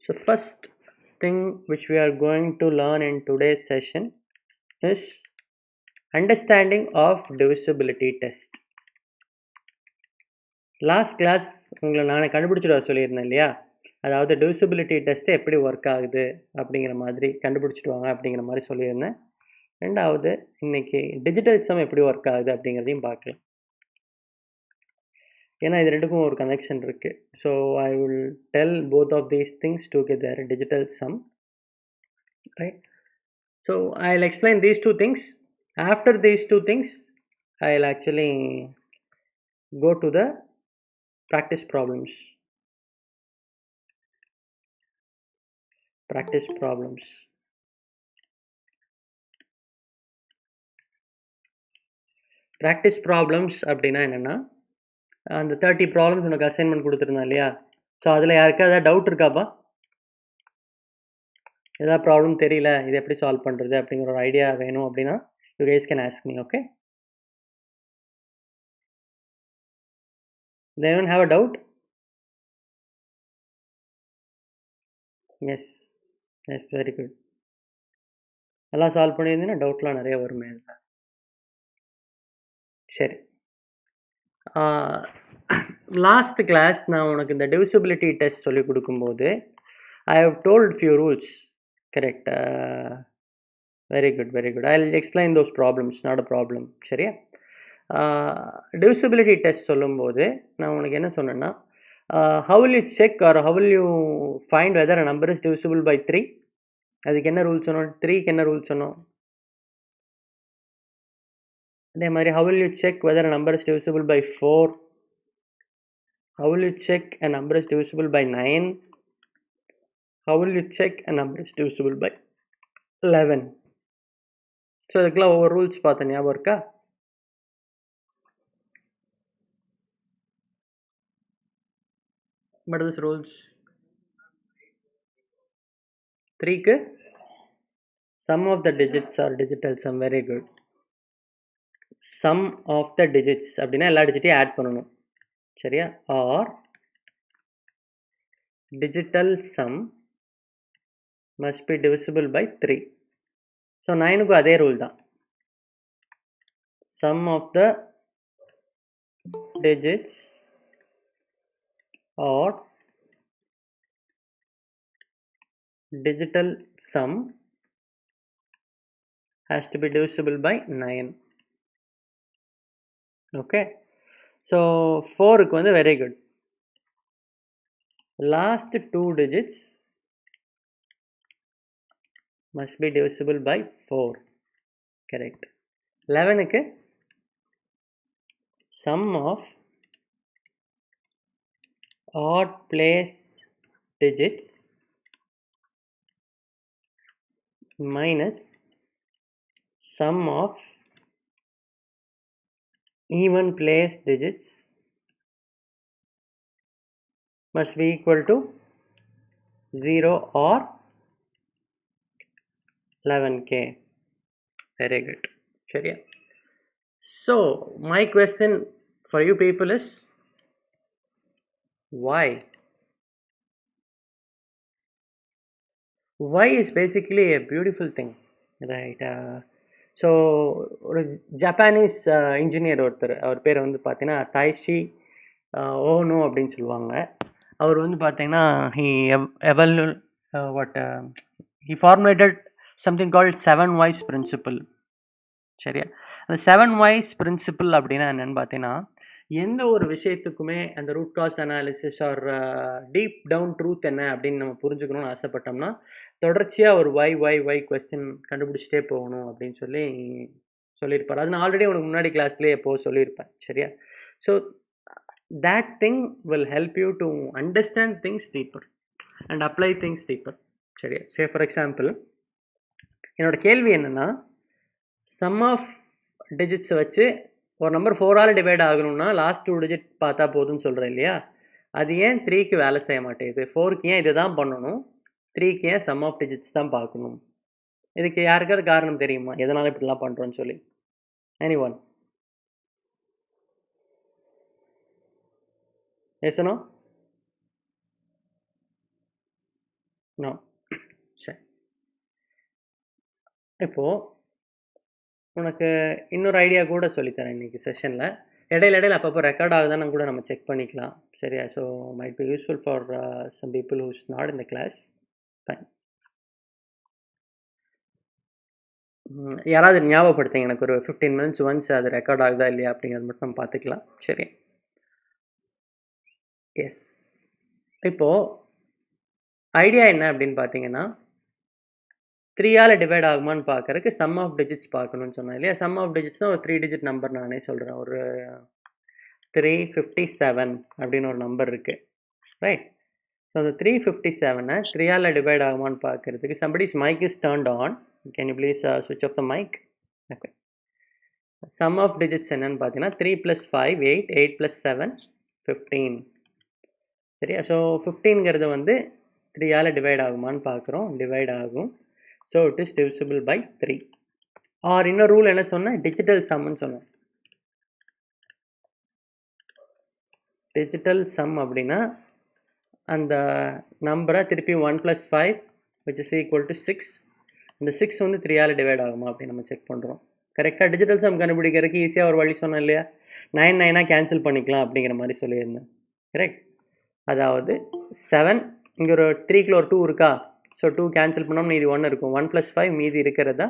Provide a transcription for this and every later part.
So first thing which we are going to learn in today's session is understanding of divisibility test. Last class உங்களை நான் கண்டுபிடிச்சிட்டு வர சொல்லியிருந்தேன் இல்லையா, அதாவது டிவிசிபிலிட்டி டெஸ்ட்டு எப்படி ஒர்க் ஆகுது அப்படிங்கிற மாதிரி கண்டுபிடிச்சிட்டு வாங்க அப்படிங்கிற மாதிரி சொல்லியிருந்தேன். ரெண்டாவது இன்னைக்கு டிஜிட்டல் சம் எப்படி ஒர்க் ஆகுது அப்படிங்கிறதையும் பார்க்கலாம். ஏன்னா இது ரெண்டுக்கும் ஒரு கனெக்ஷன் இருக்குது. So I will tell both of these things together, digital sum, right? So I'll explain these two things. After these two things I'll actually go to the practice problems. Practice problems. Practice problems அப்படின்னா என்னென்னா, அந்த 30 problems உனக்கு assignment கொடுத்துருந்தேன் இல்லையா, so அதில் யாருக்கா ஏதாவது doubt இருக்காப்பா? ஏதாவது ப்ராப்ளம் தெரியல, இது எப்படி சால்வ் பண்ணுறது அப்படிங்கிற ஒரு ஐடியா வேணும் அப்படின்னா you guys can ask me. Okay, they don't have a doubt? Yes, yes, very good. எல்லாம் சால்வ் பண்ணியிருந்தீங்கன்னா டவுட்லாம் நிறைய வருமே. சரி, லாஸ்ட் கிளாஸ் நான் உனக்கு இந்த டிவிசிபிலிட்டி டெஸ்ட் சொல்லி கொடுக்கும்போது I have told few rules. Correct, very good, very good. I will explain those problems, not a problem. சரியா? டிவிசிபிலிட்டி டெஸ்ட் சொல்லும்போது நான் உனக்கு என்ன சொன்னேன்னா, how will you check or how will you find whether a number is divisible by 3? அதுக்கு என்ன rule சொன்னோம்? 3க்கு என்ன ரூல் சொன்னோம்? அதே மாதிரி how will you check whether a number is divisible by 4? How will you check a number is divisible by 9? How will you check a number is divisible by 11? So இதுக்கெல்லாம் ஒவ்வொரு rules பார்த்த ஞாபகம் இருக்கா? What are those rules? 3க்கு sum of the digits are digital sum. Very good. Sum of the digits அப்படின்னா எல்லா டிஜிட்டையும் add பண்ணணும். சரியா? or digital sum must be divisible by 3. So 9க்கு அதே ரூல் தான். Sum of the digits or digital sum has to be divisible by 9. Okay, so 4க்கு வந்து very good, last 2 digits must be divisible by 4. Correct. 11க்கு sum of odd place digits minus sum of even place digits must be equal to 0 or 11k. Very good. சரியா? So my question for you people is why? Why is basically a beautiful thing, right? So ஒரு Japanese engineer ஒருத்தர், அவர் பேர் வந்து பார்த்தீங்கன்னா தைஷி ஓனோ அப்படின்னு சொல்லுவாங்க. அவர் வந்து பார்த்தீங்கன்னா he formulated something called 7 whys principle. சரியா? அந்த 7 whys principle அப்படின்னா என்னன்னு பார்த்தீங்கன்னா, எந்த ஒரு விஷயத்துக்குமே அந்த root cause analysis or deep down truth என்ன அப்படின்னு நம்ம புரிஞ்சுக்கணும்னு ஆசைப்பட்டோம்னா தொடர்ச்சியாக ஒரு வை கொஸ்டின் கண்டுபிடிச்சிட்டே போகணும் அப்படின்னு சொல்லியிருப்பார். அது நான் ஆல்ரெடி உனக்கு முன்னாடி கிளாஸ்லேயே எப்போ சொல்லியிருப்பேன். சரியா? So that thing will help you to understand things deeper and apply things deeper. சரியா? say for example, என்னோட கேள்வி என்னன்னா, sum of digits வச்சு ஒரு நம்பர் 4ஆல் டிவைட் ஆகணும்னா லாஸ்ட் 2 டிஜிட் பார்த்தா போதும்னு சொல்கிறேன் இல்லையா, அது ஏன் 3க்கு வேலை செய்ய மாட்டேங்குது? 4க்கு ஏன் இது தான் பண்ணணும், 3க்கு ஏன் சம் ஆஃப் டிஜிட்ஸ் தான் பார்க்கணும்? இதுக்கு யாருக்காவது காரணம் தெரியுமா, எதனால் இப்படிலாம் பண்ணுறோன்னு சொல்லி? anyone? yes or no? No. சரி, இப்போது உனக்கு இன்னொரு ஐடியா கூட சொல்லித்தரேன் இன்றைக்கி செஷனில். இடையில இடையில அப்பப்போ ரெக்கார்ட் ஆகுதான்னு கூட நம்ம செக் பண்ணிக்கலாம். சரியா? So might be useful for some people who is not in the class. Fine. யாராவது ஞாபகப்படுத்துங்க எனக்கு ஒரு 15 மினிட்ஸ் ஒன்ஸ் அது ரெக்கார்ட் ஆகுதா இல்லையா அப்படிங்கிறது மட்டும் நம்ம பார்த்துக்கலாம். சரி, எஸ். இப்போது ஐடியா என்ன அப்படின்னு பார்த்தீங்கன்னா, 3ஆல் டிவைட் ஆகுமான்னு பார்க்கறதுக்கு சம் ஆஃப் டிஜிட்ஸ் பார்க்கணும்னு சொன்னேன் இல்லையா? சம் ஆஃப் டிஜிட்ஸ்னால் ஒரு 3 டிஜிட் நம்பர் நானே சொல்கிறேன். ஒரு 357 அப்படின்னு ஒரு நம்பர் இருக்குது, ரைட்? ஸோ அந்த 357 3ஆல் டிவைட் ஆகுமான்னு பார்க்கறதுக்கு somebody's mic is turned on. Can you please switch off the mic? Okay. Sum of digits என்னன்னு பார்த்தீங்கன்னா 3 + 5 8, 8 + 7 15. சரியா? ஸோ 15ங்கிறது வந்து 3ஆல் டிவைட் ஆகுமான்னு பார்க்குறோம். டிவைட் ஆகும். So it is divisible by 3. Or இன்னொரு ரூல் என்ன சொன்னேன்? டிஜிட்டல் சம்னு சொன்னேன். டிஜிட்டல் சம் அப்படின்னா அந்த நம்பரை திருப்பி 1 + 5 which is equal to 6. இந்த 6 வந்து 3ஆல் டிவைட் ஆகுமா அப்படின்னு நம்ம செக் பண்ணுறோம். கரெக்டாக டிஜிட்டல் சம் கண்டுபிடிக்கிறதுக்கு ஈஸியாக ஒரு வழி சொன்னேன் இல்லையா? 9 9 கேன்சல் பண்ணிக்கலாம் அப்படிங்கிற மாதிரி சொல்லியிருந்தேன். கரெக்ட். அதாவது 7 இங்கே ஒரு 3க்குள்ள ஒரு 2 இருக்கா? ஸோ 2 கேன்சல் பண்ணோம், மீதி 1 இருக்கும். 1 + 5 மீதி இருக்கிறதா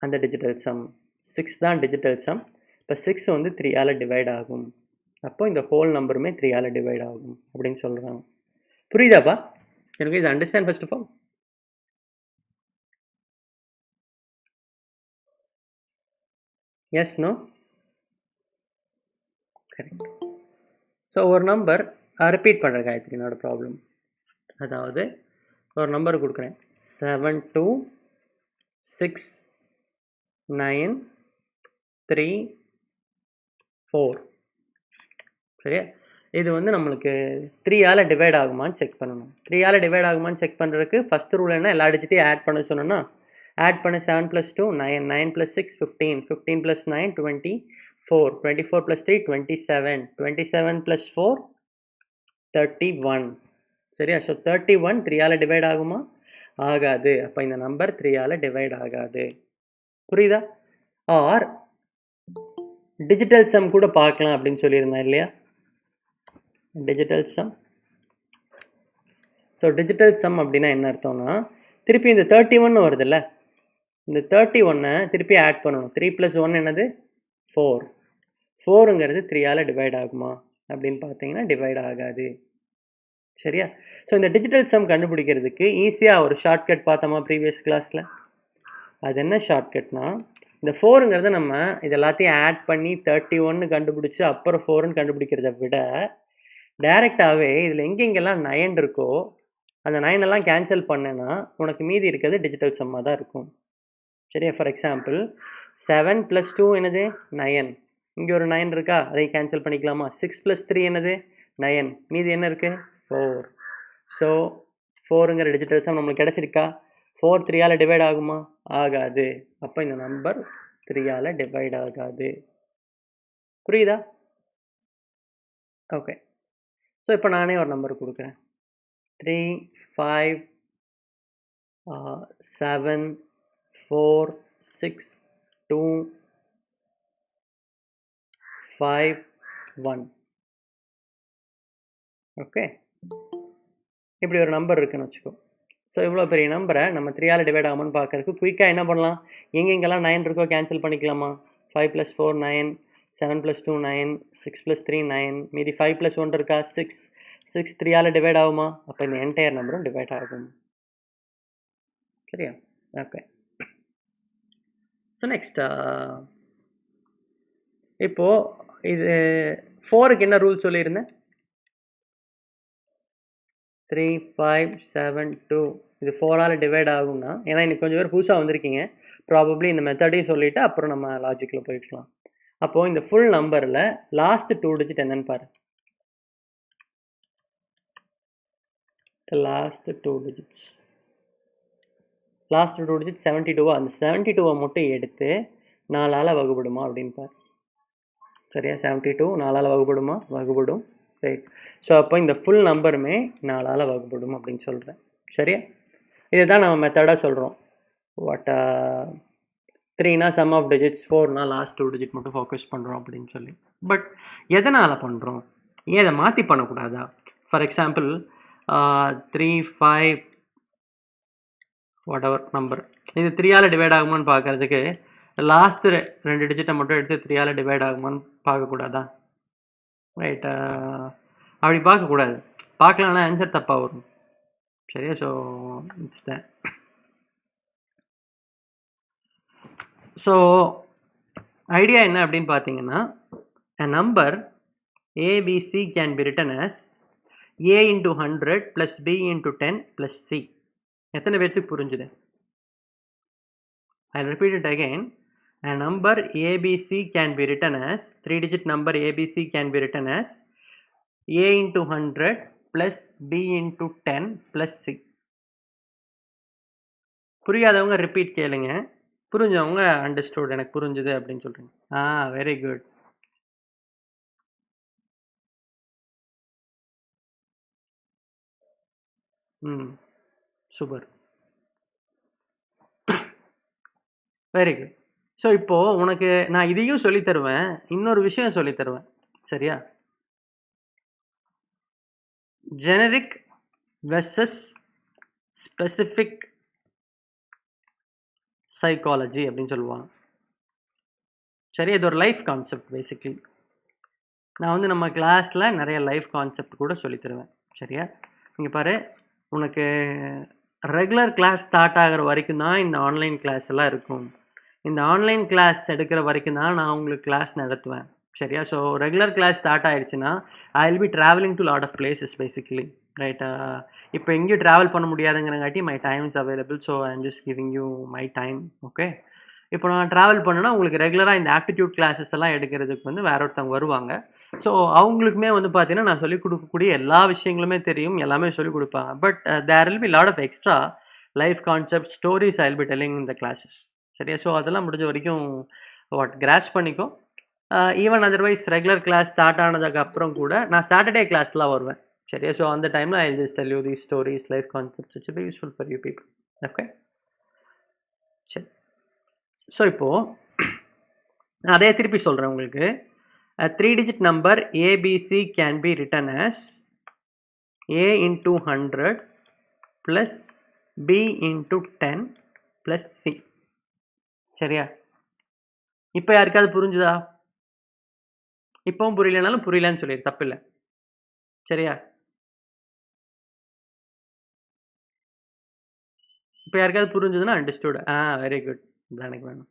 அந்த டிஜிட்டல் சம். 6 தான் டிஜிட்டல் சம். இப்போ 6 வந்து 3ஆல் டிவைட் ஆகும். அப்போ இந்த ஹோல் நம்பருமே 3ஆல் டிவைட் ஆகும் அப்படின்னு சொல்கிறாங்க. புரியுதாப்பா? எனக்கு இது understand first of all. Yes, no? Correct. So ஒரு நம்பர் ரிப்பீட் பண்ணுற காயத்ரி, என்னோட ப்ராப்ளம். அதாவது ஒரு நம்பர் கொடுக்குறேன், 7 2 6 9 3 4. சரியா? இது வந்து நம்மளுக்கு 3ஆல் டிவைட் ஆகுமான்னு செக் பண்ணணும். 3ஆல் டிவைட் ஆகுமான்னு செக் பண்ணுறதுக்கு ஃபஸ்ட் ரூல் என்ன? எல்லா டிஜிட்டையும் ஆட் பண்ண சொன்னோன்னா, ஆட் பண்ண 7 + 2 9, 9 + 6 15, 15 + 9 24, 24 + 3 27, 27 + 4 31. சரியா? ஸோ 31 3ஆல் டிவைட் ஆகுமா? ஆகாது. அப்போ இந்த நம்பர் 3ஆல் டிவைட் ஆகாது. புரியுதா? ஆர் டிஜிட்டல் சம் கூட பார்க்கலாம் அப்படின்னு சொல்லியிருந்தேன் இல்லையா? Digital some. So digital some அப்படின்னா என்ன அர்த்தம்னா, திருப்பி இந்த 31 வருதுல்ல, இந்த 31 திருப்பி ஆட் பண்ணணும். 3 + 1 என்னது? 4. 4ங்கிறது 3ஆல் டிவைட் ஆகுமா அப்படின்னு பார்த்தீங்கன்னா டிவைட் ஆகாது. சரியா? ஸோ இந்த டிஜிட்டல் சம் கண்டுபிடிக்கிறதுக்கு ஈஸியாக ஒரு ஷார்ட்கட் பார்த்தோமா ப்ரீவியஸ் கிளாஸில்? அது என்ன ஷார்ட்கட்னா, இந்த 4ங்கிறத நம்ம இது எல்லாத்தையும் ஆட் பண்ணி 31 கண்டுபிடிச்சி அப்புறம் 4ன்னு கண்டுபிடிக்கிறத விட டைரெக்டாகவே இதில் எங்கெங்கெல்லாம் 9 இருக்கோ அந்த 9 எல்லாம் கேன்சல் பண்ணேன்னா உனக்கு மீதி இருக்கிறது டிஜிட்டல் சம்மாக தான் இருக்கும். சரியா? ஃபார் எக்ஸாம்பிள் 7 + 2 என்னது? 9. இங்கே ஒரு 9 இருக்கா? அதை கேன்சல் பண்ணிக்கலாமா? 6 + 3 என்னது? 9. மீதி என்ன இருக்குது? 4. ஸோ 4ங்கிற டிஜிட்டல் சம் நம்மளுக்கு கிடச்சிருக்கா? 4 3ஆல் டிவைட் ஆகுமா? ஆகாது. அப்போ இந்த நம்பர் 3ஆல் டிவைட் ஆகாது. புரியுதா? ஓகே. ஸோ இப்போ நானே ஒரு நம்பர் கொடுக்குறேன், 3 5 7 4 6 2 5 1. ஓகே, இப்படி ஒரு நம்பர் இருக்குன்னு வச்சுக்கோ. ஸோ இவ்வளோ பெரிய நம்பரை நம்ம 3ஆல் டிவைட் ஆகுமான்னு பார்க்கறதுக்கு குயிக்காக என்ன பண்ணலாம்? எங்கெங்கெல்லாம் 9 இருக்கோ கேன்சல் பண்ணிக்கலாமா? 5 + 4 9, 7 + 2 9, 6 + 3 9, மீதி 5 + 1 இருக்கா? 6. 6 3ஆல் டிவைட் ஆகுமா? அப்போ இந்த என்டையர் நம்பரும் டிவைட் ஆகும். சரியா? ஓகே. ஸோ நெக்ஸ்ட் இப்போது இது 4க்கு என்ன ரூல் சொல்லியிருந்தேன்? 3 5 7 2. இது 4ஆல் டிவைட் ஆகும்னா, ஏன்னா இன்னைக்கு கொஞ்சம் பேர் புதுசாக வந்திருக்கீங்க, ப்ராபப்ளி இந்த மெத்தடையும் சொல்லிவிட்டு அப்புறம் நம்ம லாஜிக்கில் போய்க்கலாம். அப்போது இந்த ஃபுல் நம்பரில் லாஸ்ட் 2 டிஜிட் என்னன்னு பாரு. Last 2 digits 72. அந்த 72 மட்டும் எடுத்து 4ஆல் வகுப்படுமா அப்படின்னு பாரு. சரியா? 72 4ஆல் வகுப்படுமா? வகுப்படும். ரைட். ஸோ அப்போ இந்த ஃபுல் நம்பருமே 4ஆல் வகுப்படும் அப்படின்னு சொல்கிறேன். சரியா? இதுதான் நம்ம மெத்தடாக சொல்கிறோம். வாட் 3னா சம் ஆஃப் டிஜிட்ஸ், 4னா லாஸ்ட் 2 டிஜிட் மட்டும் ஃபோக்கஸ் பண்ணுறோம் அப்படின்னு சொல்லி. பட் எதனால் பண்ணுறோம்? ஏன் இதை மாற்றி பண்ணக்கூடாதா? For example 3, 5 whatever number, இது 3ஆல் டிவைட் ஆகுமான்னு பார்க்கறதுக்கு லாஸ்ட்டு 2 டிஜிட்டை மட்டும் எடுத்து 3ஆல் டிவைட் ஆகுமான்னு பார்க்கக்கூடாதா? ரைட், அப்படி பார்க்கக்கூடாது. பார்க்கலன்னா ஆன்சர் தப்பாக வரும். சரியா? So it's the so idea என்ன அப்படின்னு பார்த்தீங்கன்னா, a number ABC can be written as A into 100 plus B into 10 plus C. எத்தனை பேருக்கு புரிஞ்சுது? I'll repeat it again. A number ABC can be written as 3-digit number ABC can be written as A into 100 plus B into 10 plus C. புரியாதவங்க repeat கேளுங்க, புரிஞ்சவங்க understood, எனக்கு புரிஞ்சுது அப்படின்னு சொல்றீங்க. Very good. Super, very good. So இப்போது உனக்கு நான் இதையும் சொல்லி தருவேன், இன்னொரு விஷயம் சொல்லி தருவேன். சரியா? ஜெனரிக் வெர்சஸ் ஸ்பெசிஃபிக் சைக்காலஜி அப்படின்னு சொல்லுவாங்க. சரி, இது ஒரு லைஃப் கான்செப்ட். பேசிக்லி நான் வந்து நம்ம கிளாஸில் நிறைய லைஃப் கான்செப்ட் கூட சொல்லி தருவேன். சரியா? இங்கே பாரு, உனக்கு ரெகுலர் கிளாஸ் ஸ்டார்ட் ஆகிற வரைக்கும் தான் இந்த ஆன்லைன் கிளாஸ் எல்லாம் இருக்கும். இந்த ஆன்லைன் கிளாஸ் எடுக்கிற வரைக்கும் தான் நான் உங்களுக்கு கிளாஸ் நடத்துவேன். சரியா? ஸோ ரெகுலர் கிளாஸ் ஸ்டார்ட் ஆயிடுச்சுன்னா I will be travelling to lot of places basically. Right, இப்போ எங்கேயும் ட்ராவல் பண்ண முடியாதுங்கிறங்காட்டி my time is available. So I am just giving you my time. Okay, இப்போ நான் ட்ராவல் பண்ணேன்னா உங்களுக்கு ரெகுலராக இந்த ஆப்டிடியூட் கிளாஸஸ் எல்லாம் எடுக்கிறதுக்கு வந்து வேற ஒருத்தவங்க வருவாங்க. ஸோ அவங்களுக்குமே வந்து பார்த்தீங்கன்னா நான் சொல்லிக் கொடுக்கக்கூடிய எல்லா விஷயங்களுமே தெரியும், எல்லாமே சொல்லிக் கொடுப்பாங்க. But there will be lot of extra life concept stories I will be telling in the classes. சரியா? ஸோ அதெல்லாம் முடிஞ்ச வரைக்கும் கிராஸ் பண்ணிக்கோ. Even otherwise regular class start ஆனதுக்கு அப்புறம் கூட நான் சாட்டர்டே கிளாஸ்லாம் வருவேன். சரியா? ஸோ அந்த டைமில் I just tell you these stories, life concepts, it's be useful for you people. Okay, சரி. ஸோ இப்போது நான் அதே திருப்பி சொல்கிறேன் உங்களுக்கு. A 3-digit number ABC can be written as A into 100 plus B into 10 plus C. சரியா? இப்போ யாருக்காவது புரிஞ்சுதா? இப்பவும் புரியலனாலும் புரியலன்னு சொல்லிடு, தப்பில்லை. சரியா? இப்போ யாருக்காவது புரிஞ்சுதுன்னா அண்டர்ஸ்டூட். Very good. இதான் எனக்கு வேணும்.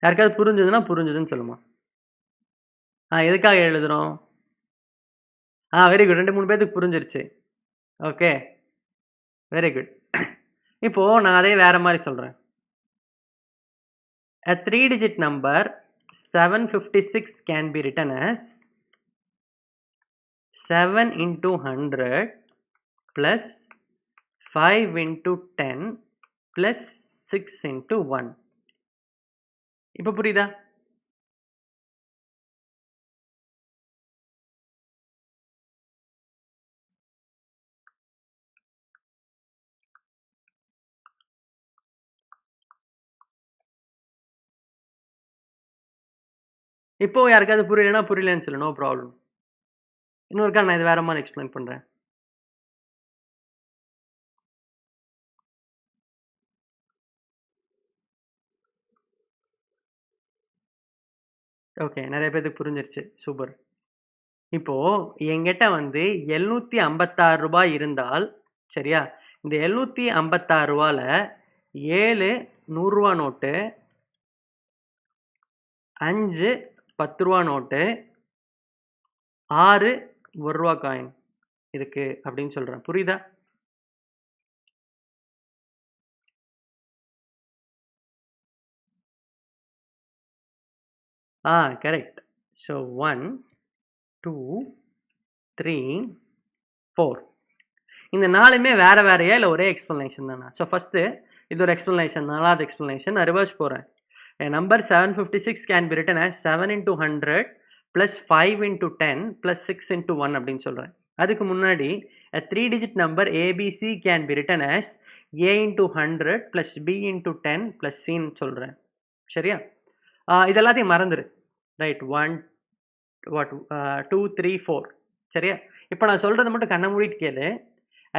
யாருக்காவது புரிஞ்சுதுன்னா புரிஞ்சுதுன்னு சொல்லுமா? எதுக்காக எழுதுறோம்? Very good. 2-3 பேருக்கு புரிஞ்சிருச்சு. Okay, very good. இப்போ நான் அதே வேற மாதிரி சொல்றேன். A 3-digit number 756 can be written as 7 into 100 plus 5 into 10 plus 6 into 1. இப்போ புரியுதா? இப்போ யாருக்காவது புரியலன்னா புரியலன்னு சொல்லு, நோ ப்ராப்ளம். இன்னொருக்கா நான் இது வேற மாதிரி எக்ஸ்பிளைன் பண்றேன். ஓகே, நிறைய பேருக்கு புரிஞ்சிருச்சு. சூப்பர். இப்போ என்கிட்ட வந்து 756 ரூபாய் இருந்தால், சரியா, இந்த 756 ரூபால 7 100 ரூபா நோட்டு, 5 10 ரூபா நோட்டு, 6 1 ரூபா காயின் இருக்கு அப்படின்னு சொல்றேன். புரியுதா? கரெக்ட். ஸோ 1 2 3 4 இந்த 4மே வேற வேறையா இல்லை ஒரே எக்ஸ்பிளனேஷன் தானே? ஸோ ஃபர்ஸ்ட் இது ஒரு எக்ஸ்பிளனேஷன், 4வது எக்ஸ்பிளனேஷன். நான் ரிவர்ஸ் போகிறேன். Number 756 can be written as 7 into 100 plus 5 into 10 plus 6 into 1 அப்படின்னு சொல்கிறேன். அதுக்கு முன்னாடி a 3-digit number ABC can be written as A into 100 plus B into 10 plus C ன்னு சொல்றேன். சரியா? இது எல்லாத்தையும் மறந்துரு. ரைட் 1 2 3 4 சரியா? இப்போ நான் சொல்றதை மட்டும் கண்ண மூடிட்டு கேளு.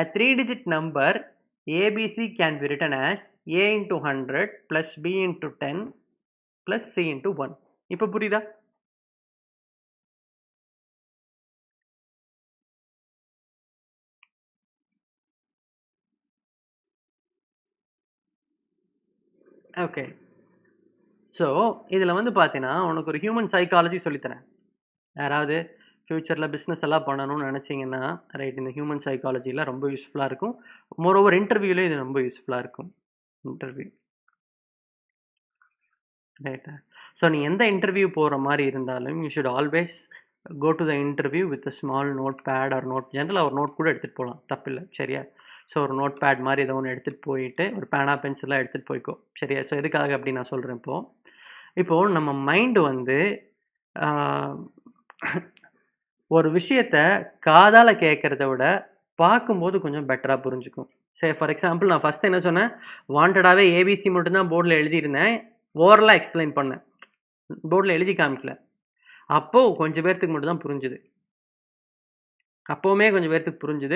a 3-digit number ABC can be written as A into 100 plus B into 10 plus C into 1. இப்போ புரியுதா? ஓகே. ஸோ இதில் வந்து பார்த்தீங்கன்னா உனக்கு ஒரு ஹியூமன் சைக்காலஜி சொல்லித்தரேன். யாராவது ஃப்யூச்சரில் பிஸ்னஸ் எல்லாம் பண்ணணும்னு நினச்சிங்கன்னா ரைட், இந்த ஹியூமன் சைக்காலஜியில் ரொம்ப யூஸ்ஃபுல்லாக இருக்கும். மோரோவர் இன்டர்வியூலேயும் இது ரொம்ப யூஸ்ஃபுல்லாக இருக்கும். இன்டர்வியூ ரைட்டா? ஸோ நீ எந்த இன்டர்வியூ போகிற மாதிரி இருந்தாலும் you should always go to the interview with small note pad or note, ஜென்ரலாக ஒரு நோட் கூட எடுத்துகிட்டு போகலாம், தப்பில்லை. சரியா? ஸோ ஒரு நோட் பேட் மாதிரி ஏதோ ஒன்று எடுத்துகிட்டு போயிட்டு ஒரு பேனா பென்சிலாக எடுத்துகிட்டு போய்க்கோ. சரியா? ஸோ எதுக்காக அப்படி நான் சொல்கிறேன், இப்போது நம்ம மைண்டு வந்து ஒரு விஷயத்த காதால் கேட்குறத விட பார்க்கும்போது கொஞ்சம் பெட்டராக புரிஞ்சுக்கும். சரி, ஃபார் எக்ஸாம்பிள் நான் ஃபஸ்ட்டு என்ன சொன்னேன், வாண்டடாகவே ஏபிசி மட்டும்தான் போர்டில் எழுதியிருந்தேன், ஓரலாக எக்ஸ்பிளைன் பண்ணேன், போர்டில் எழுதி காமிக்கல. அப்போது கொஞ்சம் பேர்த்துக்கு மட்டும் தான் புரிஞ்சுது. அப்போவுமே கொஞ்சம் பேர்த்துக்கு புரிஞ்சுது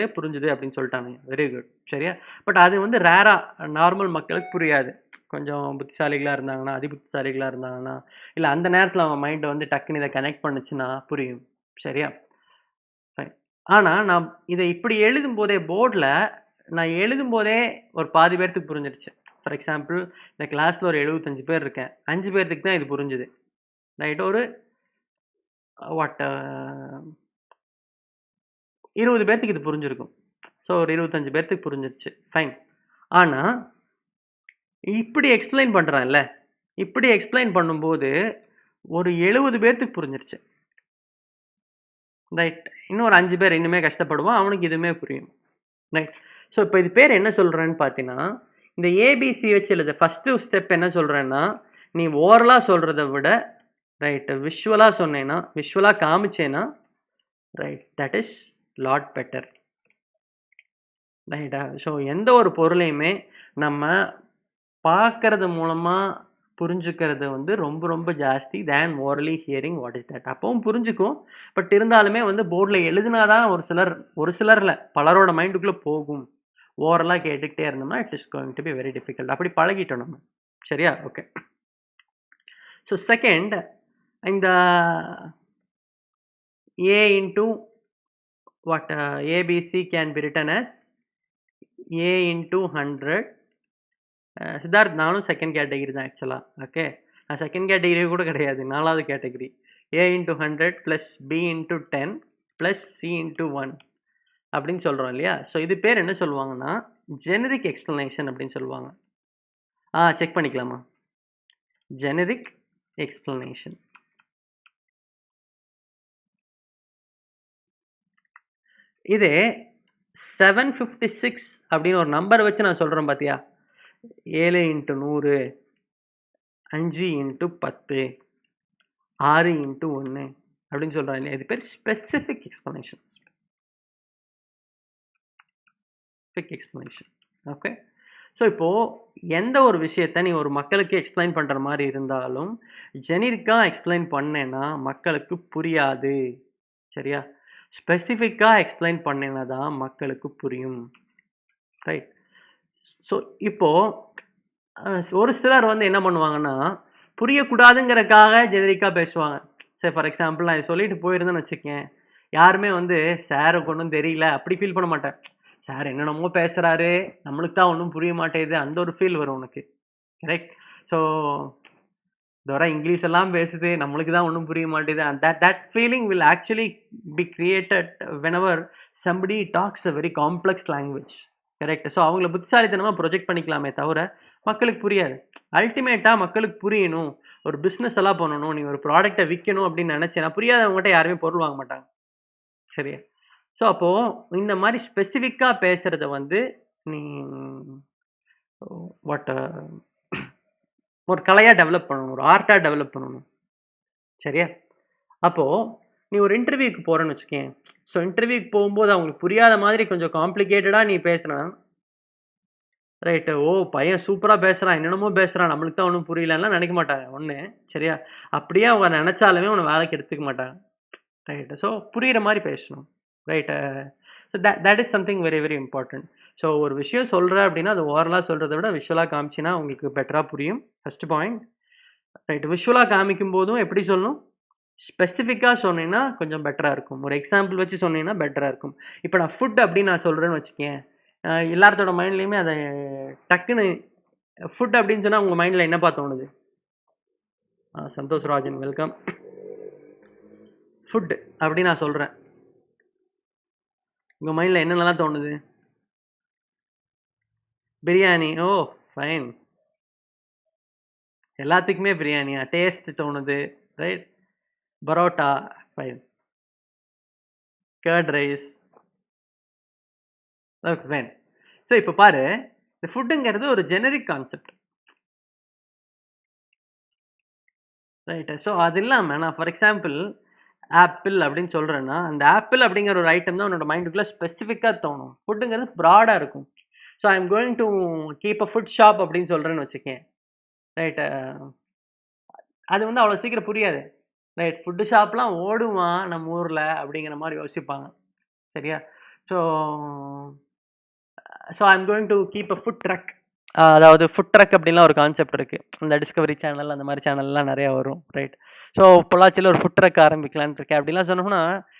அப்படின்னு சொல்லிட்டாங்க. Very good. சரியா? பட் அது வந்து ரேராக நார்மல் மக்களுக்கு புரியாது. கொஞ்சம் புத்திசாலிகளாக இருந்தாங்கன்னா, புத்திசாலிகளாக இருந்தாங்கன்னா, இல்லை அந்த நேரத்தில் அவங்க மைண்டை வந்து டக்குன்னு இதை கனெக்ட் பண்ணுச்சுன்னா புரியும். சரியா? ஃபைன். ஆனால் நான் இதை இப்படி எழுதும் போதே போர்டில் நான் எழுதும் போதே ஒரு பாதி பேர்த்துக்கு புரிஞ்சிருச்சு. ஃபார் எக்ஸாம்பிள் இந்த கிளாஸில் ஒரு 75 பேர் இருக்கேன், 5 பேர்த்துக்கு தான் இது புரிஞ்சுது. ரைட்? ஒரு 20 பேர்த்துக்கு இது புரிஞ்சிருக்கும். ஸோ ஒரு 25 பேர்த்துக்கு புரிஞ்சிருச்சு. ஃபைன். ஆனால் இப்படி எக்ஸ்பிளைன் பண்ணுறான்ல, இப்படி எக்ஸ்பிளைன் பண்ணும்போது ஒரு 70 பேர்த்துக்கு புரிஞ்சிருச்சு. ரைட்? இன்னும் ஒரு 5 பேர் இன்னுமே கஷ்டப்படுவான், அவனுக்கு இதுவுமே புரியும். ரைட்? ஸோ இப்போ இது பேர் என்ன சொல்கிறேன்னு பார்த்தீங்கன்னா, இந்த ஏபிசி வச்சு எழுத ஃபஸ்ட்டு ஸ்டெப் என்ன சொல்கிறேன்னா, நீ ஓரலாக சொல்கிறத விட ரைட்டு விஷுவலாக சொன்னேன்னா, விஷுவலாக காமிச்சேன்னா right, that is lot better. ரைட்டா? ஸோ எந்த ஒரு பொருளையுமே நம்ம பார்க்கறது மூலமாக புரிஞ்சுக்கிறது வந்து ரொம்ப ரொம்ப ஜாஸ்தி than orally hearing what is that. அப்பவும் புரிஞ்சுக்கும், பட் இருந்தாலுமே வந்து போர்டில் எழுதுனாதான் ஒரு சிலரில் பலரோட மைண்டுக்குள்ளே போகும். ஓரலாக கேட்டுக்கிட்டே இருந்தோம்னா it is going to be very difficult. அப்படி பழகிட்டோம் நம்ம. சரியா? ஓகே. ஸோ செகண்ட், இந்த A into what ABC can be written as A into 100. Siddharth, நானும் செகண்ட் கேட்டகரி தான் ஆக்சுவலாக. ஓகே, நான் செகண்ட் கேட்டகரி கூட கிடையாது, 4வது category. A into 100 plus B into 10 plus C into 1 அப்படின்னு சொல்கிறோம் இல்லையா? ஸோ இது பேர் என்ன சொல்லுவாங்கன்னா ஜெனரிக் எக்ஸ்பிளனேஷன் அப்படின்னு சொல்லுவாங்க. செக் பண்ணிக்கலாமா? Generic explanation. இது 756 அப்படின்னு ஒரு நம்பர் வச்சு நான் சொல்கிறேன் பார்த்தியா? 7 into 100, 5 into 10, 6 into 1 அப்படின்னு சொல்கிறேன் இல்லையா? இது பேர் ஸ்பெசிஃபிக் எக்ஸ்பிளனேஷன். ஓகே. ஸோ இப்போது எந்த ஒரு விஷயத்தை நீ ஒரு மக்களுக்கு எக்ஸ்பிளைன் பண்ணுற மாதிரி இருந்தாலும் ஜெனரிக்காக எக்ஸ்பிளைன் பண்ணேன்னா மக்களுக்கு புரியாது. சரியா? ஸ்பெசிஃபிக்காக எக்ஸ்பிளைன் பண்ணேன்னா தான் மக்களுக்கு புரியும். ரைட்? ஸோ இப்போது ஒரு சிலர் வந்து என்ன பண்ணுவாங்கன்னா புரியக்கூடாதுங்கிறதுக்காக ஜெனரிக்காக பேசுவாங்க. சரி, ஃபார் எக்ஸாம்பிள் நான் சொல்லிட்டு போயிருந்தேன்னு வச்சுக்கேன், யாருமே வந்து சாருக்கு ஒன்றும் தெரியல அப்படி ஃபீல் பண்ண மாட்டேன். சார் என்னென்னமோ பேசுகிறாரு, நம்மளுக்கு தான் ஒன்றும் புரிய மாட்டேங்குது, அந்த ஒரு ஃபீல் வரும் உனக்கு. கரெக்ட்? ஸோ தோரா இங்கிலீஷ் எல்லாம் பேசுது, நம்மளுக்கு தான் ஒன்றும் புரிய மாட்டேங்குது. And that feeling will actually be created whenever somebody talks a very complex language. Correct? So அவங்கள புத்திசாலித்தனமாக ப்ரொஜெக்ட் பண்ணிக்கலாமே தவிர மக்களுக்கு புரியாது. அல்டிமேட்டாக மக்களுக்கு புரியணும், ஒரு பிஸ்னஸ் எல்லாம் பண்ணணும், நீ ஒரு ப்ராடக்டை விற்கணும் அப்படின்னு நினச்சேன்னா புரியாதவங்ககிட்ட யாருமே பொருள் வாங்க மாட்டாங்க. சரியா? ஸோ அப்போது இந்த மாதிரி ஸ்பெசிஃபிக்காக பேசுகிறத வந்து நீ ஒரு கலையாக டெவலப் பண்ணணும், ஒரு ஆர்ட்டாக டெவலப் பண்ணணும். சரியா? அப்போது நீ ஒரு இன்டர்வியூக்கு போறன்னு வச்சுக்கயேன். ஸோ இன்டர்வியூக்கு போகும்போது அவங்களுக்கு புரியாத மாதிரி கொஞ்சம் காம்ப்ளிகேட்டடா நீ பேசுனா, ரைட்டு. ஓ! பையன் சூப்பரா பேசுறான். என்னென்னமோ பேசுறான். நம்மளுக்கு தான் ஒண்ணும் புரியலன்லாம் நெனைக்க மாட்டாங்க. ஒண்ணு. சரியா? அப்படியே அவங்க நெனச்சாலுமே உன்ன வேலைக்கு எடுத்துக்க மாட்டாங்க. ரைட். ஸோ புரியிற மாரி பேசணும். Right. So that is something very very important. So ஒரு விஷயம் சொல்றேன் அப்படின்னா, அது ஓரலா சொல்றத விட விஷுவலா காமிச்சீன்னா உங்களுக்கு பெட்டரா புரியும். First point. ரைட். விஷுவலா காமிக்கும்போதும் எப்படி சொல்லணும்? ஸ்பெசிஃபிக்கா சொன்னீங்கன்னா கொஞ்சம் பெட்டரா இருக்கும். ஒரு எக்ஸாம்பிள் வச்சு சொன்னீங்கன்னா பெட்டரா இருக்கும். இப்ப நான் ஃபுட் அப்படின்னு நான் சொல்றேன்னு வச்சுக்கயேன். எல்லாத்தோட மைண்ட்லயுமே அத டக்குன்னு ஃபுட் அப்படின்னு சொன்னா உங்க மைண்ட்ல என்னப்பா தோணுது? சந்தோஷ் ராஜன் வெல்கம். ஃபுட் அப்படின்னு நான் சொல்றேன். உங்க மைண்ட்ல என்னென்னலாம் தோணுது? பிரியாணி. ஓ! ஃபைன். எல்லாத்துக்குமே பிரியாணியா? டேஸ்ட் தோணுது. Right. Parotta. Fine. Curd rice. Okay fine. So இப்ப பாரு, இந்த ஃபுட்டுங்கிறது ஒரு ஜெனரிக் கான்செப்ட். ரைட். ஸோ அது இல்லாம நான் ஃபார் எக்ஸாம்பிள் ஆப்பிள் அப்படின்னு சொல்றேன்னா, அந்த ஆப்பிள் அப்படிங்கிற ஒரு ஐட்டம் தான் உன்னோட மைண்டுக்குள்ள ஸ்பெசிஃபிக்கா தோணும். ஃபுட்டுங்கிறது ப்ராடா இருக்கும். So I am going to keep a food shop அப்படின்னு சொல்றேன்னு வச்சுக்கயேன். ரைட். அது வந்து அவ்வளோ சீக்கிரம் புரியாது. ரைட். ஃபுட் ஷாப்லாம் ஓடுமா நம்ம ஊர்ல அப்படிங்கிற மாரி யோசிப்பாங்க. சரியா? So so I am going to keep a food truck. அதாவது ஃபுட் ட்ரக் அப்படின்லாம் ஒரு கான்செப்ட் இருக்கு. இந்த டிஸ்கவரி சேனல் அந்த மாரி சேனல்லாம் நெறைய வரும். ரைட். ஸோ பொள்ளாச்சியில ஒரு ஃபுட் ட்ரக் ஆரம்பிக்கலான்னு இருக்கேன். அப்படிலாம் சொன்னோம்னா,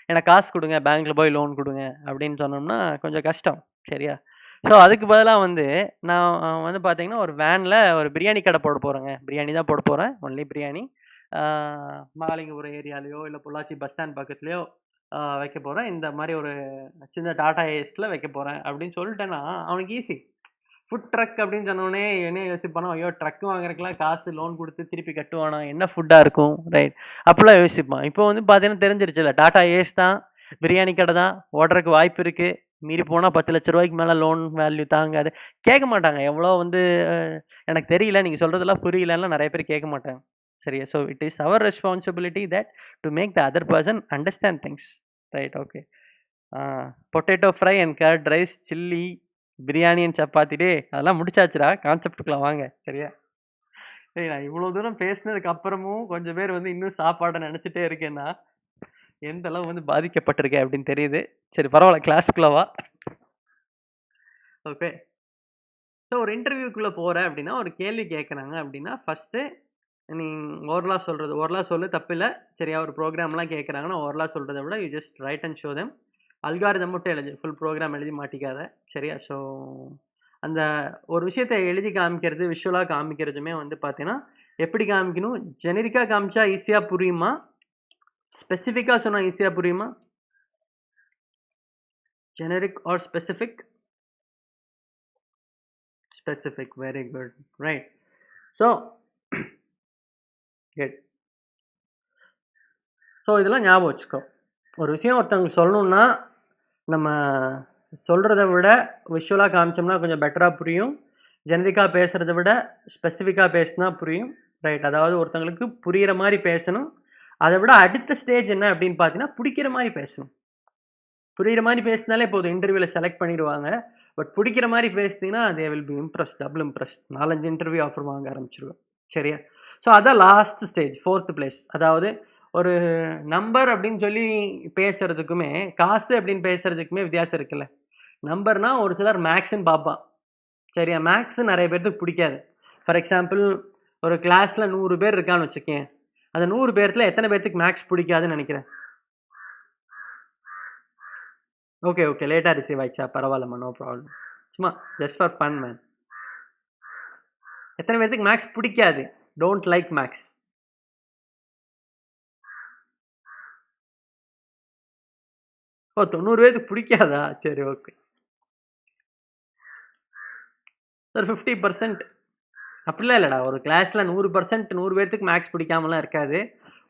எனக்கு காசு குடுங்க, பேங்க்ல போய் லோன் குடுங்க அப்படின்னு சொன்னோம்னா கொஞ்சம் கஷ்டம். சரியா? ஸோ அதுக்கு பதிலா வந்து நான் வந்து பார்த்தீங்கன்னா, ஒரு வேன்ல ஒரு பிரியாணி கடை போட போறேங்க. பிரியாணி தான் போட போறேன். ஒன்லி பிரியாணி. ஆ மகாலிங்கபுரம் ஏரியாலயோ, இல்ல பொள்ளாச்சி பஸ் ஸ்டாண்ட் பக்கத்துலயோ வைக்க போறேன். இந்த மாரி ஒரு சின்ன டாடா ஏஸ்ல வைக்க போறேன் அப்படின்னு சொல்லிட்டேன்னா, அவனுக்கு ஈஸி. ஃபுட் ட்ரக் அப்படின்னு சொன்னோனே என்ன யோசிப்பானோ, ஐயோ! ட்ரக் வாங்குறதுக்குலாம் காசு லோன் குடுத்து திருப்பி கட்டுவானா? என்ன ஃபுட்டா இருக்கும்? ரைட். அப்படிலாம் யோசிப்பான். இப்போ வந்து பார்த்தீங்கன்னா தெரிஞ்சிருச்சுல்ல. டாடா ஏஸ் தான், பிரியாணி கடை தான், ஓடுறதுக்கு வாய்ப்பு இருக்கு. மீறி போனா ரூ. 10,00,000க்கு மேல லோன் வேல்யூ தாங்காது. கேட்க மாட்டாங்க. எவ்வளோ வந்து எனக்கு தெரியல, நீங்க சொல்றதெல்லாம் புரியலன்லாம் நெறைய பேர் கேட்க மாட்டாங்க. சரியா? So it is our responsibility that to make the other person understand things. Right. Okay. A potato fry and curd rice, chilli, biryani and chapati. டேய் அதெல்லாம் முடிச்சாச்சுடா. கான்செப்ட்க்குள்ள வாங்க. சரியா? டேய் நான் இவ்வளோ தூரம் பேசினதுக்கு அப்புறமும் கொஞ்சம் பேர் வந்து இன்னும் சாப்பாட நெனச்சுட்டே இருக்கேன்னா, எந்த அளவு வந்து பாதிக்கப்பட்டிருக்கேன் அப்படின்னு தெரியுது. சரி பரவால்ல. கிளாஸ்க்குள்ள வா. ஓகே. ஸோ ஒரு இன்டர்வியூக்குள்ள போற அப்படின்னா, ஒரு கேள்வி கேட்கறாங்க அப்படின்னா, ஃபர்ஸ்ட்டு நீ ஓரலா சொல்றது ஓரலா சொல்லு தப்பில்ல. சரியா? ஒரு ப்ரோகிராம்லாம் கேட்கறாங்கன்னா, ஓரலா சொல்றத விட you just right and show them. Algorithm மட்டும் எழுது. ஃபுல் ப்ரோகிராம் எழுதி மாட்டிக்காத. சரியா? ஸோ அந்த ஒரு விஷயத்த எழுதி காமிக்கிறது, விஷுவலா காமிக்கிறதுமே வந்து பார்த்தீங்கன்னா, எப்படி காமிக்கணும்? ஜெனரிக்கா காமிச்சா ஈஸியா புரியுமா? ஸ்பெசிஃபிக்கா சொன்னா ஈஸியா புரியுமா? Generic or specific? Specific. Very good. Right. So good. So இதெல்லாம் ஞாபகம் வச்சுக்கோ. ஒரு விஷயம் ஒருத்தவங்களுக்கு சொல்லணும்னா, நம்ம சொல்றத விட விஷுவலா காமிச்சோம்னா கொஞ்சம் பெட்டரா புரியும். ஜெனரிக்கா பேசுறத விட ஸ்பெசிஃபிக்கா பேசினா புரியும். ரைட். அதாவது ஒருத்தவங்களுக்கு புரியிற மாரி பேசணும். அத விட அடுத்த ஸ்டேஜ் என்ன அப்படின்னு பார்த்தீங்கன்னா, புடிக்கிற மாரி பேசணும். புரியிற மாரி பேசினாலே போதும். இன்டர்வியூல செலக்ட் பண்ணிடுவாங்க. பட் புடிக்கிற மாரி பேசினீங்கன்னா, they will be impressed. Double impressed. 4, 5 interview offer வாங்க ஆரம்பிச்சுருவேன். சரியா? ஸோ அதான் லாஸ்ட் ஸ்டேஜ் 4த் பிளேஸ். அதாவது ஒரு நம்பர் அப்படின்னு சொல்லி பேசுறதுக்குமே, காசு அப்படின்னு பேசுறதுக்குமே வித்தியாசம் இருக்குல்ல. நம்பர்னா ஒரு சிலர் மேக்ஸ்ன்னு பார்ப்பான். சரியா? மேக்ஸ் நெறைய பேத்துக்கு புடிக்காது. ஃபார் எக்ஸாம்பிள் ஒரு கிளாஸ்ல 100 பேர் இருக்கான்னு வச்சுக்கயேன். அந்த 100 பேத்துல எத்தன பேத்துக்கு மேக்ஸ் புடிக்காதுன்னு நெனைக்கிற? Okay, okay. லேட்டா ரிசீவ் ஆயிடுச்சா? பரவால்லம்மா. No problem. சும்மா ஜஸ்ட் ஃபார் ஃபன் மேன். எத்தன பேத்துக்கு மேக்ஸ் புடிக்காது? Don't like maths. ஓ! 90 பேத்துக்கு புடிக்காதா? சரி ஓகே. ஒரு 50% அப்படிலாம் இல்லடா. ஒரு கிளாஸ்ல 100% 100 பேத்துக்கு மேக்ஸ் பிடிக்காமலாம் இருக்காது.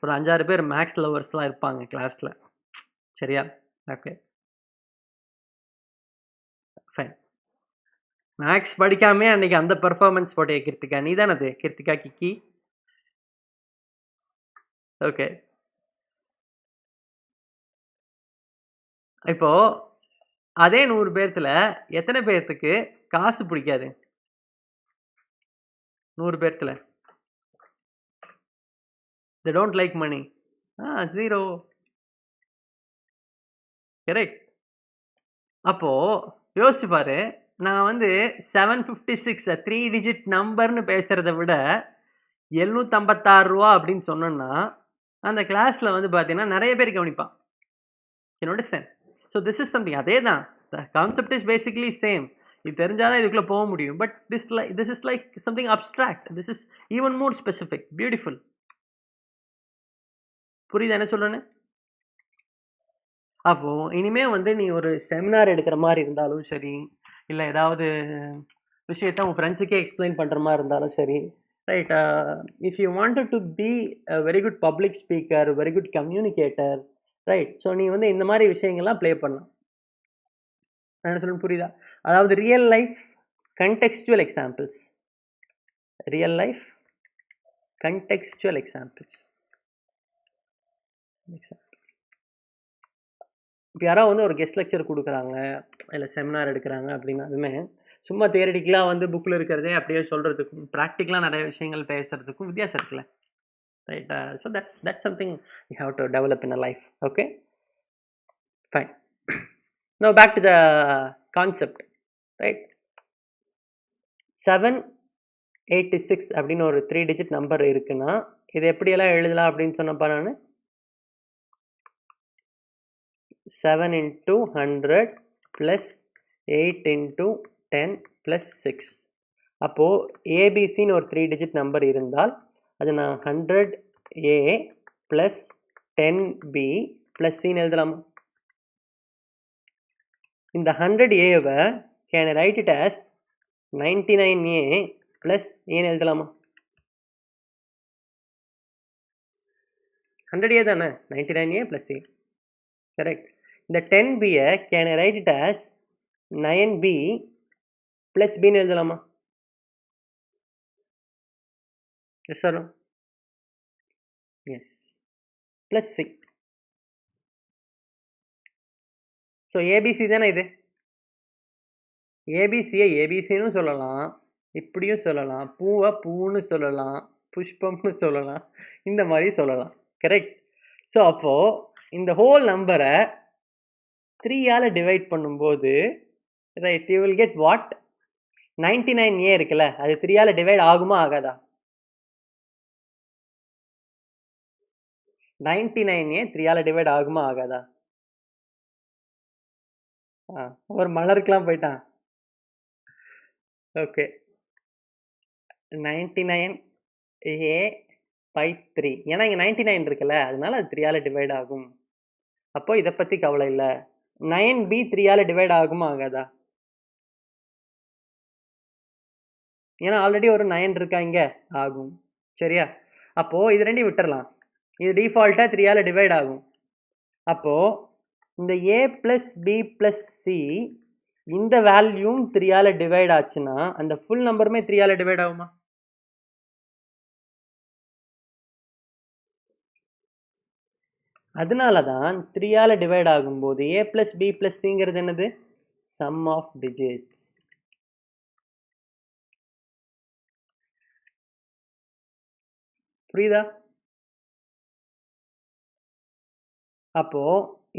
ஒரு 5, 6 பேர் மேக்ஸ் லவர்ஸ்லாம் இருப்பாங்க கிளாஸ்ல. சரியா? ஓகே. ஃபைன். மேக்ஸ் படிக்காமயே அன்னைக்கு அந்த பெர்ஃபார்மன்ஸ் போட்டியே கிருத்திகா. நீ தான அது? கிருத்திகா கிக்கி. ஓகே. இப்போ அதே 100 பேர்த்துல எத்தனை பேர்த்துக்கு காசு பிடிக்காது? 100 பேர்த்துல. They don't like money. 0. Correct. அப்போ யோசிச்சு பாரு, நான் வந்து 756 3 டிஜிட் நம்பர்னு பேசுறத விட ரூ. 756 அப்படின்னு சொன்னோம்னா, அந்த கிளாஸ்ல வந்து பார்த்தீங்கன்னா நெறைய பேர் கவனிப்பான். You understand? So this is something அதே தான். The concept is basically same. இது தெரிஞ்சா தான் இதுக்குள்ள போக முடியும். But this is like something abstract. This is even more specific. Beautiful. புரியுதா என்ன சொல்றேன்னு? அப்போ இனிமே வந்து நீ ஒரு செமினார் எடுக்கிற மாதிரி இருந்தாலும் சரி, இல்லை ஏதாவது விஷயத்த உன் ஃப்ரெண்ட்ஸுக்கே எக்ஸ்பிளைன் பண்ணுற மாதிரி இருந்தாலும் சரி, right, if you wanted to be a very good public speaker, very good communicator, right, so நீ வந்து இந்த மாதிரி விஷயங்கள்லாம் ப்ளே பண்ணலாம். நான் என்ன சொல்லணும் புரியுதா? அதாவது real life contextual examples, real life contextual examples. இப்போ யாராவது வந்து ஒரு கெஸ்ட் லெக்சர் கொடுக்குறாங்க, இல்லை செமினார் எடுக்கிறாங்க அப்படின்னாலுமே சும்மா தியரிட்டிக்கலாக வந்து புக்கில் இருக்கிறதே அப்படியே சொல்கிறதுக்கும் ப்ராக்டிக்கலாக நிறைய விஷயங்கள் பேசுகிறதுக்கும் வித்தியாசம் இருக்குல்ல, right? So that's something you have to develop in a life. Okay, fine. Now back to the concept, right? 786 அப்படின்னு ஒரு 3 டிஜிட் நம்பர் இருக்குன்னா இது எப்படியெல்லாம் எழுதலாம் அப்படின்னு சொன்னப்பா நான் 7 into 100 plus 8 into 10 plus 6. அப்போ ஏபிசின்னு ஒரு 3 டிஜிட் நம்பர் இருந்தால் அது நான் 100A plus 10B plus Cன்னு எழுதலாமா? இந்த 100Aவை can write it as 99A plus ஏன்னு எழுதலாமா? 100A தானே, 99A plus A, கரெக்ட். இந்த 10Bயை can write it as 9B plus Bன்னு எழுதலாமா? Yes sir, yes, plus C. So ABC தானே இது. ஏபிசியை ஏபிசின்னு சொல்லலாம், இப்படியும் சொல்லலாம், பூவை பூன்னு சொல்லலாம், புஷ்பம்னு சொல்லலாம், இந்த மாதிரி சொல்லலாம், கரெக்ட்? ஸோ அப்போது இந்த ஹோல் நம்பரை 3ஆல் டிவைட் பண்ணும்போது, right, you will get what? 99A இருக்குல்ல, அது 3ஆல் டிவைட் ஆகுமா ஆகாதா? 99A 3ஆல் டிவைட் ஆகுமா ஆகாதா? ஒரு மலருக்கெல்லாம் போயிட்டான். ஓகே, 99A by 3, ஏன்னா இங்கே 99 இருக்குல்ல, அதனால அது 3ஆல் டிவைட் ஆகும். அப்போ இதை பற்றி கவலை இல்லை. 9B 3ஆல் டிவைட் ஆகுமா ஆகாதா? ஏன்னா ஆல்ரெடி ஒரு 9 இருக்கா இங்கே, ஆகும். சரியா? அப்போது இது ரெண்டையும் விட்டுறலாம். இது டிஃபால்ட்டாக 3ஆல் டிவைட் ஆகும். அப்போது இந்த A plus B plus C இந்த வேல்யூம் 3ஆல் டிவைட் ஆச்சுன்னா அந்த ஃபுல் நம்பருமே 3ஆல் டிவைட் ஆகுமா? அதனால தான் 3ஆல் டிவைட் ஆகும்போது A plus B plus Cங்கிறது என்னது? Sum of digits. புரியுதா? அப்போ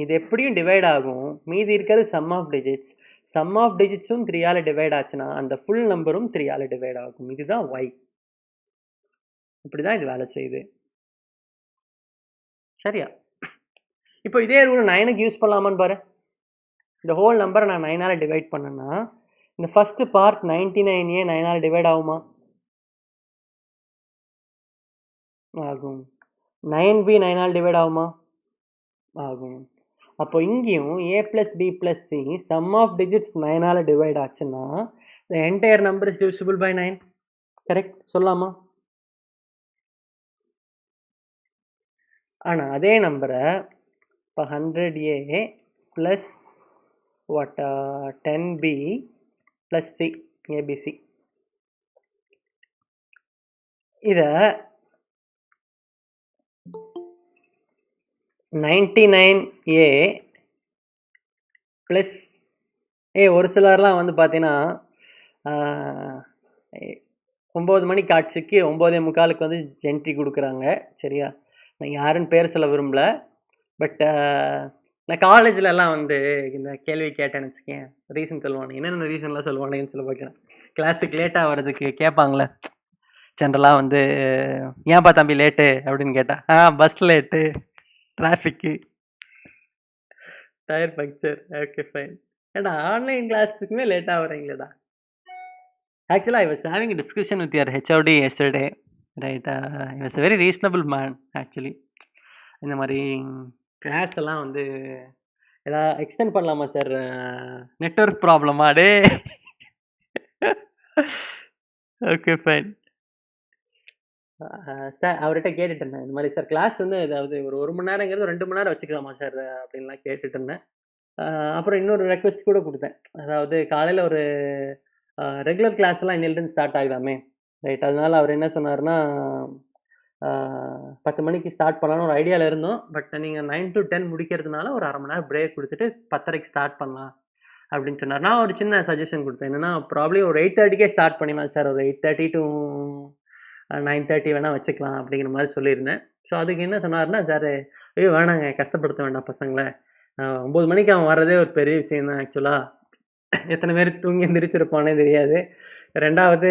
இது எப்படியும் டிவைட் ஆகும், மீதி இருக்கிறது sum of digits. Sum of டிஜிட்ஸும் 3ஆல் டிவைட் ஆச்சுன்னா அந்த ஃபுல் நம்பரும் 3ஆல் டிவைட் ஆகும். இதுதான் y. இப்படிதான் இது வேலை செய்யுது. சரியா? இப்போ இதே ரூல் 9க்கு யூஸ் பண்ணலாமான்னு பாரு. இந்த ஹோல் நம்பரை நான் 9ஆல் டிவைட் பண்ணேன்னா இந்த ஃபர்ஸ்ட் பார்ட் 99A 9ஆல் டிவைட் ஆகுமா? ஆகும். 9B 9ஆல் டிவைட் ஆகுமா? ஆகும். அப்போ இங்கேயும் A plus B plus C sum of digits 9ஆல் டிவைட் ஆச்சுன்னா the entire number is divisible by 9. Correct சொல்லலாமா? ஆனால் அதே நம்பரை இப்போ 100A plus what 10B plus C ABC இதை 99A ப்ளஸ் ஒரு சிலர்லாம் வந்து பார்த்தீங்கன்னா 9 மணி காட்சிக்கு 9:45க்கு வந்து என்ட்ரி கொடுக்குறாங்க. சரியா? நான் யாருன்னு பேர் சொல்ல விரும்பல. பட் நான் காலேஜ்லலாம் வந்து இந்த கேள்வி கேட்டேன்னு வச்சுக்கயேன், ரீசன் சொல்லுவானுங்க. என்னென்ன ரீசன்லாம் சொல்லுவானுங்கன்னு சொல்லி பார்க்குறேன். கிளாஸுக்கு லேட்டா வர்றதுக்கு கேட்பாங்கள்ல. ஜென்ரலா வந்து "ஏன்பா தம்பி லேட்டு?" அப்படின்னு கேட்டா, பஸ் லேட்டு, டிராஃபிக்கு, டயர் பங்க்சர். Okay fine. ஏன்டா ஆன்லைன் கிளாஸுக்குமே லேட்டா வர்றீங்களேடா. Actually, I was having a discussion with your HOD yesterday. Right? He was a very reasonable man, actually. இந்த மாதிரி கிளாஸ் எல்லாம் வந்து ஏதாவது எக்ஸ்டெண்ட் பண்ணலாமா சார்? நெட்வொர்க் ப்ராப்ளமா டே? Okay fine. சார் அவர்கிட்ட கேட்டுட்டு இருந்தேன். இந்த மாதிரி சார் கிளாஸ் வந்து ஏதாவது ஒரு மணி நேரங்கிறது 2 மணி நேரம் வச்சுக்கலாமா சார்? அப்படின்லாம் கேட்டுட்டு இருந்தேன். அப்புறம் இன்னொரு ரெக்வெஸ்ட் கூட கொடுத்தேன். அதாவது காலையில் ஒரு ரெகுலர் கிளாஸ்லாம் இன்னிலிருந்து ஸ்டார்ட் ஆகுதாமே. ரைட். அதனால அவர் என்ன சொன்னார்னா, 10 மணிக்கு ஸ்டார்ட் பண்ணலான்னு ஒரு ஐடியாவில் இருந்தோம். பட் நீங்கள் 9 to 10 முடிக்கிறதுனால ஒரு 1/2 மணி நேரம் பிரேக் கொடுத்துட்டு 10:30க்கு ஸ்டார்ட் பண்ணலாம் அப்படின்னு சொன்னார். நான் ஒரு சின்ன சஜஷன் கொடுத்தேன். என்னன்னா ப்ராப்ளி ஒரு 8:30க்கே ஸ்டார்ட் பண்ணிடலாம் சார். ஒரு 8:30 to 9:30 வேணால் வச்சுக்கலாம் அப்படிங்கிற மாதிரி சொல்லியிருந்தேன். ஸோ அதுக்கு என்ன சொன்னார்னா, சார் ஐயோ வேணாங்க, கஷ்டப்படுத்த வேண்டாம் பசங்களை. 9 மணிக்கு அவன் வர்றதே ஒரு பெரிய விஷயம் தான் ஆக்சுவலாக. எத்தனை பேர் தூங்கி எந்திரிச்சிருப்பானே தெரியாது. 2வது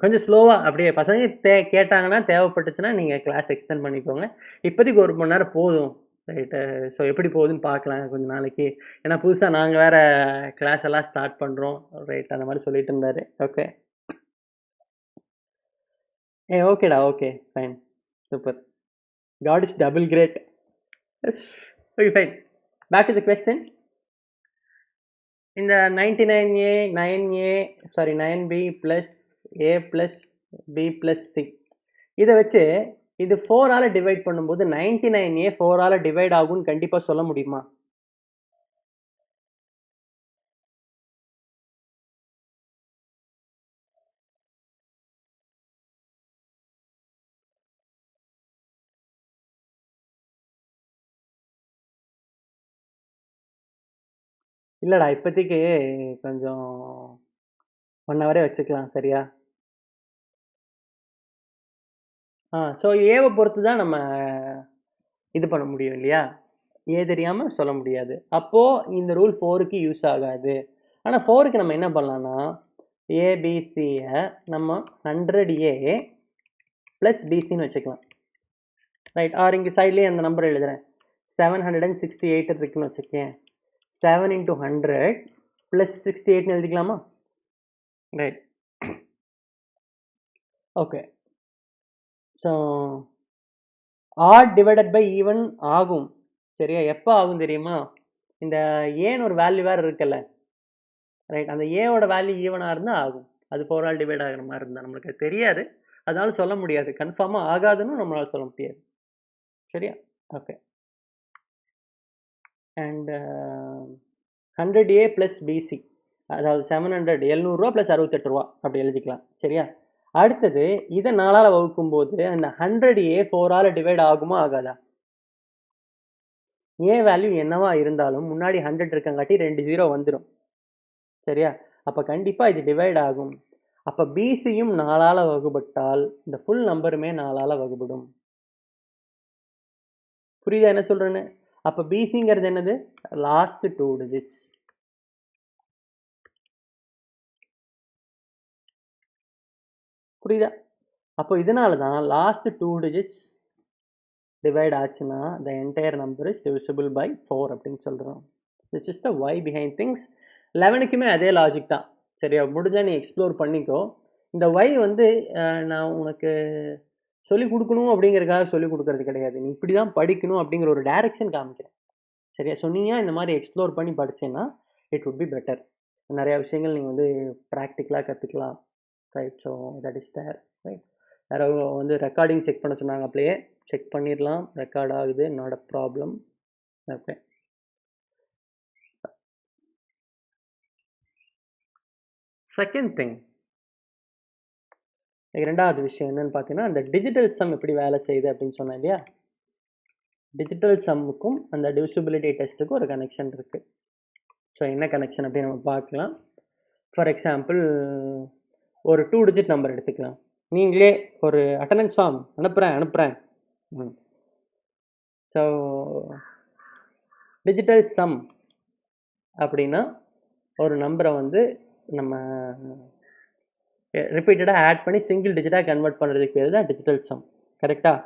கொஞ்சம் ஸ்லோவா அப்படியே பசங்க கேட்டாங்கன்னா, தேவைப்பட்டுச்சுன்னா நீங்க கிளாஸ் எக்ஸ்டெண்ட் பண்ணிக்கோங்க. இப்போதைக்கு 1 மணி நேரம் போதும். ரைட்டு. ஸோ எப்படி போகுதுன்னு பார்க்கலாம் கொஞ்ச நாளைக்கு. ஏன்னா புதுசா நாங்க வேற கிளாஸ் எல்லாம் ஸ்டார்ட் பண்றோம். ரைட். அந்த மாதிரி சொல்லிட்டு இருந்தாரு. ஓகே. ஓகேடா. Okay. Fine. Super. God is double great. Okay fine. Back to the question. இந்த 99A, 9B plus A plus B plus C இதை வச்சு இது 4ஆல டிவைட் பண்ணும்போது 99A 4ஆல டிவைட் ஆகும்னு கண்டிப்பா சொல்ல முடியுமா? இல்லடா, இப்போதைக்கு கொஞ்சம் 1 ஹவரே வச்சுக்கலாம். சரியா? ஸோ ஏவை பொறுத்து தான் நம்ம இது பண்ண முடியும் இல்லையா? ஏ தெரியாம சொல்ல முடியாது. அப்போ இந்த ரூல் 4க்கு யூஸ் ஆகாது. ஆனா 4க்கு நம்ம என்ன பண்ணலாம்னா, ஏபிசியை நம்ம 100A plus BCன்னு வச்சுக்கலாம். ரைட். ஆர் இங்கே சைட்லேயே அந்த நம்பர் எழுதுறேன். 768 இருக்குன்னு வச்சுக்கேன். 7 into 100 plus 68ன்னு எழுதிக்கலாமா? Right. Okay. So odd divided by even ஆகும். சரியா? எப்போ ஆகும் தெரியுமா? இந்த ஏன்னு ஒரு வேல்யூ வேறு இருக்குல்ல. ரைட். அந்த ஏவோட வேல்யூ ஈவனாக இருந்தால் ஆகும். அது 4ஆல் டிவைட் ஆகிற மாதிரி இருந்தால் நம்மளுக்கு தெரியாது. அதனால சொல்ல முடியாது. கன்ஃபார்மாக ஆகாதுன்னு நம்மளால சொல்ல முடியாது. சரியா? Okay. And 100A plus BC, அதாவது 700 700 + 68 ரூபா அப்படி எழுதிக்கலாம். சரியா? அடுத்தது இதை 4ஆல் வகுக்கும் போது அந்த 100A 4ஆல் டிவைட் ஆகுமா ஆகாதா? ஏ வேல்யூ என்னவா இருந்தாலும் முன்னாடி 100 இருக்கங்காட்டி 2 0 வந்துடும். சரியா? அப்போ கண்டிப்பாக இது டிவைட் ஆகும். அப்போ பிசியும் 4ஆல் வகுப்பட்டால் இந்த ஃபுல் நம்பருமே 4ஆல் வகுப்படும். புரியுதா என்ன சொல்றேன்னு? அப்போ பிசிங்கிறது என்னது? Last 2 digits. புரியுதா? அப்போ இதனால தான் லாஸ்ட் 2 டிஜிட்ஸ் டிவைட் ஆச்சுன்னா the entire number is divisible by 4 அப்படின்னு சொல்கிறோம். This is the why behind things. 11க்குமே அதே லாஜிக் தான். சரியா? முடிஞ்சால் நீ எக்ஸ்ப்ளோர் பண்ணிக்கோ. இந்த why வந்து நான் உனக்கு சொல்லிக் கொடுக்கணும் அப்படிங்கிறதுக்காக சொல்லிக் கொடுக்கறது கிடையாது. நீ இப்படி தான் படிக்கணும் அப்படிங்கிற ஒரு டைரக்ஷன் காமிக்கிறேன். சரியா? ஸோ நீயா இந்த மாதிரி எக்ஸ்ப்ளோர் பண்ணி படிச்சேன்னா இட் would be better. நிறையா விஷயங்கள் நீங்கள் வந்து ப்ராக்டிக்கலாக கற்றுக்கலாம். Right. So that is there. Right. யாரோ வந்து ரெக்கார்டிங் செக் பண்ண சொன்னாங்க. அப்படியே செக் பண்ணிடலாம். ரெக்கார்ட் ஆகுது. Not a problem. Okay. Second thing, இரண்டாவது விஷயம் என்னன்னு பார்த்தீங்கன்னா, அந்த டிஜிட்டல் சம் எப்படி வேலை செய்யுது அப்படின்னு சொன்னேன் இல்லையா? டிஜிட்டல் சம்முக்கும் அந்த டிவிசிபிலிட்டி டெஸ்ட்டுக்கும் ஒரு கனெக்ஷன் இருக்குது. ஸோ என்ன கனெக்ஷன் அப்படின்னு நம்ம பார்க்கலாம். ஃபார் எக்ஸாம்பிள் ஒரு 2 டிஜிட் நம்பர் எடுத்துக்கலாம். நீங்களே ஒரு அட்டண்டன்ஸ் ஃபார்ம் அனுப்புகிறேன். ஸோ டிஜிட்டல் சம் அப்படின்னா ஒரு நம்பரை வந்து நம்ம ரிப்பீட்டடாக ஆட் பண்ணி சிங்கிள் டிஜிட்டாக கன்வெர்ட் பண்ணுறதுக்கு பேர் தான் டிஜிட்டல் சம். கரெக்டாக?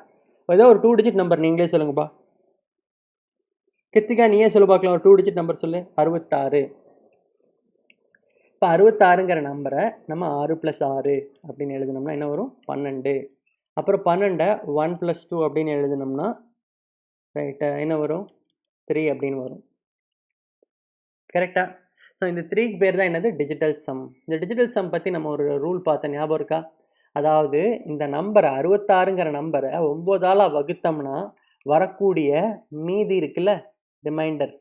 ஏதோ ஒரு 2 டிஜிட் நம்பர் நீங்களே சொல்லுங்கப்பா. கிருத்திகா நீயே சொல்லு பார்க்கலாம். ஒரு 2 டிஜிட் நம்பர் சொல்லு. 66. இப்போ 66ங்கிற நம்பரை நம்ம 6 + 6 அப்படின்னு எழுதினோம்னா என்ன வரும்? 12. அப்புறம் 12 1 + 2 அப்படின்னு எழுதினோம்னா ரைட்டா என்ன வரும்? 3 அப்படின்னு வரும். கரெக்டா? ஸோ இந்த 3க்கு பேர் தான் என்னது? Digital some. இந்த டிஜிட்டல் சம் பற்றி நம்ம ஒரு ரூல் பார்த்த ஞாபகம் இருக்கா? அதாவது இந்த நம்பரை 66ங்கிற நம்பரை 9ஆல் வகுத்தோம்னா வரக்கூடிய மீதி இருக்குல்ல, ரிமைண்டர்,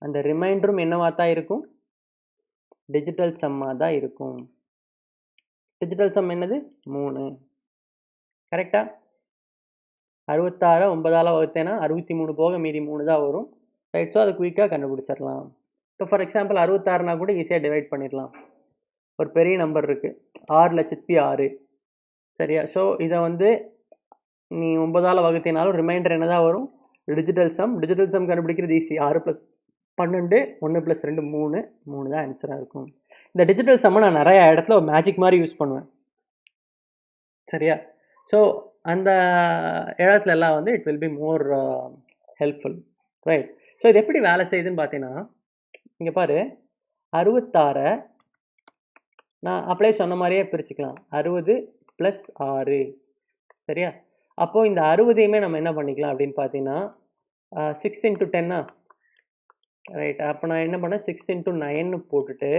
அந்த ரிமைண்டரும் என்னவா தான் இருக்கும்? டிஜிட்டல் சம்மாக தான் இருக்கும். டிஜிட்டல் சம் என்னது? 3. கரெக்டா? 66 9ஆல் வகுத்தேன்னா 63 போக மீதி 3 தான் வரும். ரைட். ஸோ அதை குயிக்காக கண்டுபிடிச்சிடலாம். இப்போ ஃபார் எக்ஸாம்பிள் 66னா கூட ஈஸியாக டிவைட் பண்ணிடலாம். ஒரு பெரிய நம்பர் இருக்குது, 6,06,000. சரியா? ஸோ இதை வந்து நீ 9ஆல் வகுத்தினாலும் ரிமைண்டர் என்ன தான் வரும்? Digital some. டிஜிட்டல் சம் கண்டுபிடிக்கிறது ஈஸி. 6 + 12 1 + 2 3 3 தான் ஆன்சராக இருக்கும். இந்த டிஜிட்டல் சம்மை நான் நிறையா இடத்துல ஒரு மேஜிக் மாதிரி யூஸ் பண்ணுவேன். சரியா? ஸோ அந்த இடத்துல எல்லாம் வந்து it will be more helpful. Right. So இது எப்படி வேலை செய்யுதுன்னு பார்த்தீங்கன்னா, இங்கே பாரு, 66 நான் அப்படியே சொன்ன மாதிரியே பிரிச்சுக்கலாம். 60 + 6. சரியா? அப்போது இந்த 60ஐயுமே நம்ம என்ன பண்ணிக்கலாம் அப்படின்னு பார்த்தீங்கன்னா 6 × 10 ரைட். அப்போ நான் என்ன பண்ணேன்? 6 × 9 போட்டுட்டு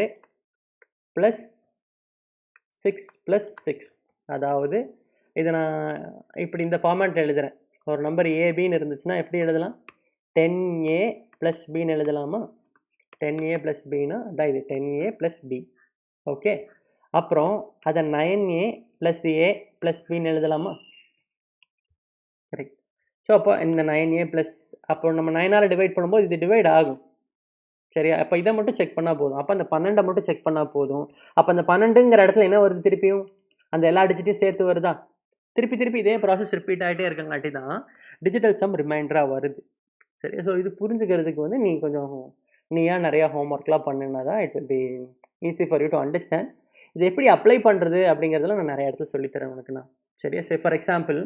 +6 + 6. அதாவது இதை நான் இப்படி இந்த ஃபார்மேட்டில் எழுதுகிறேன். ஒரு நம்பர் ஏபின்னு இருந்துச்சுன்னா எப்படி எழுதலாம்? 10A + Bன்னு எழுதலாமா? 10A + Bனா அதான் இது 10A + B. ஓகே. அப்புறம் அதை 9A + A + Bன்னு எழுதலாமா? கரெக்ட். ஸோ அப்போ இந்த 9A + அப்போ நம்ம 9ஆல் டிவைட் பண்ணும்போது இது டிவைட் ஆகும். சரியா? அப்போ இதை மட்டும் செக் பண்ணால் போதும். அப்போ அந்த 12 மட்டும் செக் பண்ணால் போதும். அப்போ அந்த 12ங்கிற இடத்துல என்ன வருது? திருப்பியும் அந்த எல்லா டிஜிட்டையும் சேர்த்து வருதா? திருப்பி இதே ப்ராசஸ் ரிப்பீட் ஆகிட்டே இருக்கங்காட்டி தான் டிஜிட்டல் சம் ரிமைண்டராக வருது. சரி. ஸோ இது புரிஞ்சுக்கிறதுக்கு வந்து நீ கொஞ்சம் நீயா நிறையா ஹோம்ஒர்க்லாம் பண்ணினா தான் it will be easy for you to understand. இது எப்படி அப்ளை பண்ணுறது அப்படிங்கிறதுல நான் நிறைய இடத்துல சொல்லித்தரேன் உனக்கு நான். சரியா? சரி, ஃபார் எக்ஸாம்பிள்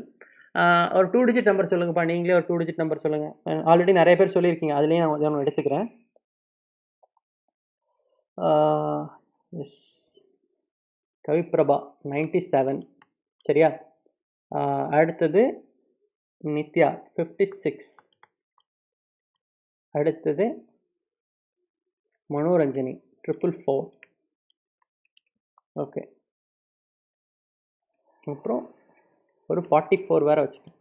ஒரு 2 டிஜிட் நம்பர் சொல்லுங்கப்பா. நீங்களே ஒரு 2 டிஜிட் நம்பர் சொல்லுங்கள். ஆல்ரெடி நிறைய பேர் சொல்லியிருக்கீங்க, அதுலேயே நான் ஒன்று எடுத்துக்கிறேன். எஸ், கவிப்ரபா 97. சரியா? அடுத்தது நித்யா 56. அடுத்தது மனோரஞ்சனி 444. ஓகே. அப்புறம் ஒரு 44 வேறு வச்சுக்கேன்.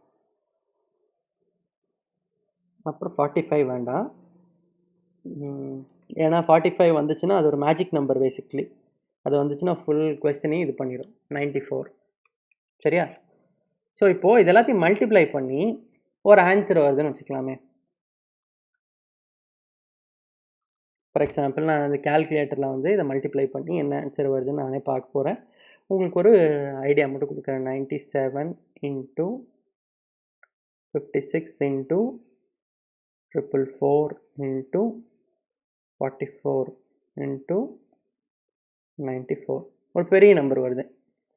அப்புறம் 45 வேண்டாம். ஏன்னா 45 வந்துச்சுன்னா அது ஒரு மேஜிக் நம்பர் பேசிக்லி. அது வந்துச்சுன்னா ஃபுல் கொஸ்டினையும் இது பண்ணிடும். 94. சரியா? ஸோ இப்போது இது எல்லாத்தையும் மல்டிப்ளை பண்ணி ஒரு ஆன்சர் வருதுன்னு வச்சுக்கலாமே. ஃபார் எக்ஸாம்பிள் நான் அந்த கேல்குலேட்டரில் வந்து இதை மல்டிப்ளை பண்ணி என்ன ஆன்சர் வருதுன்னு நானே பார்க்க போகிறேன். உங்களுக்கு ஒரு ஐடியா மட்டும் கொடுக்குறேன். 97 × 56 × 444 × 44 × 94. ஒரு பெரிய நம்பர் வருது.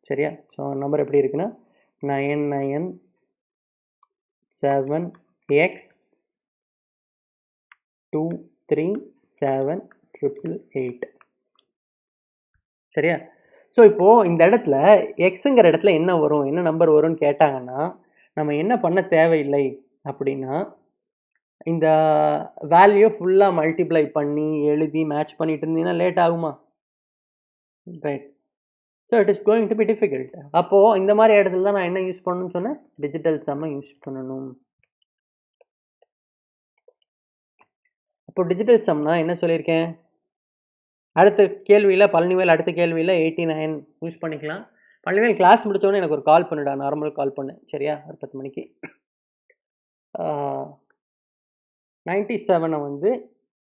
சரியா? ஸோ நம்பர் எப்படி இருக்குன்னா 997x 23788. சரியா? ஸோ இப்போது இந்த இடத்துல எக்ஸுங்கிற இடத்துல என்ன வரும், என்ன நம்பர் வரும்னு கேட்டாங்கன்னா நம்ம என்ன பண்ண தேவையில்லை அப்படின்னா இந்த வேல்யூ ஃபுல்லாக மல்டிப்ளை பண்ணி எழுதி மேட்ச் பண்ணிட்டு இருந்தீங்கன்னா லேட் ஆகுமா? Right. So it is going to be difficult. அப்போது இந்த மாதிரி இடத்துல தான் நான் என்ன யூஸ் பண்ணணும்னு சொன்னேன்? டிஜிட்டல் சம்மை யூஸ் பண்ணணும். அப்போ டிஜிட்டல் சம்னா என்ன சொல்லியிருக்கேன்? அடுத்த கேள்வியில் பழனிவேல் அடுத்த கேள்வியில் 89 யூஸ் பண்ணிக்கலாம். பழனிவேல் கிளாஸ் முடித்தோடனே எனக்கு ஒரு கால் பண்ணுடா, நார்மல் கால் பண்ணு. சரியா? ஒரு 10 மணிக்கு. 97 வந்து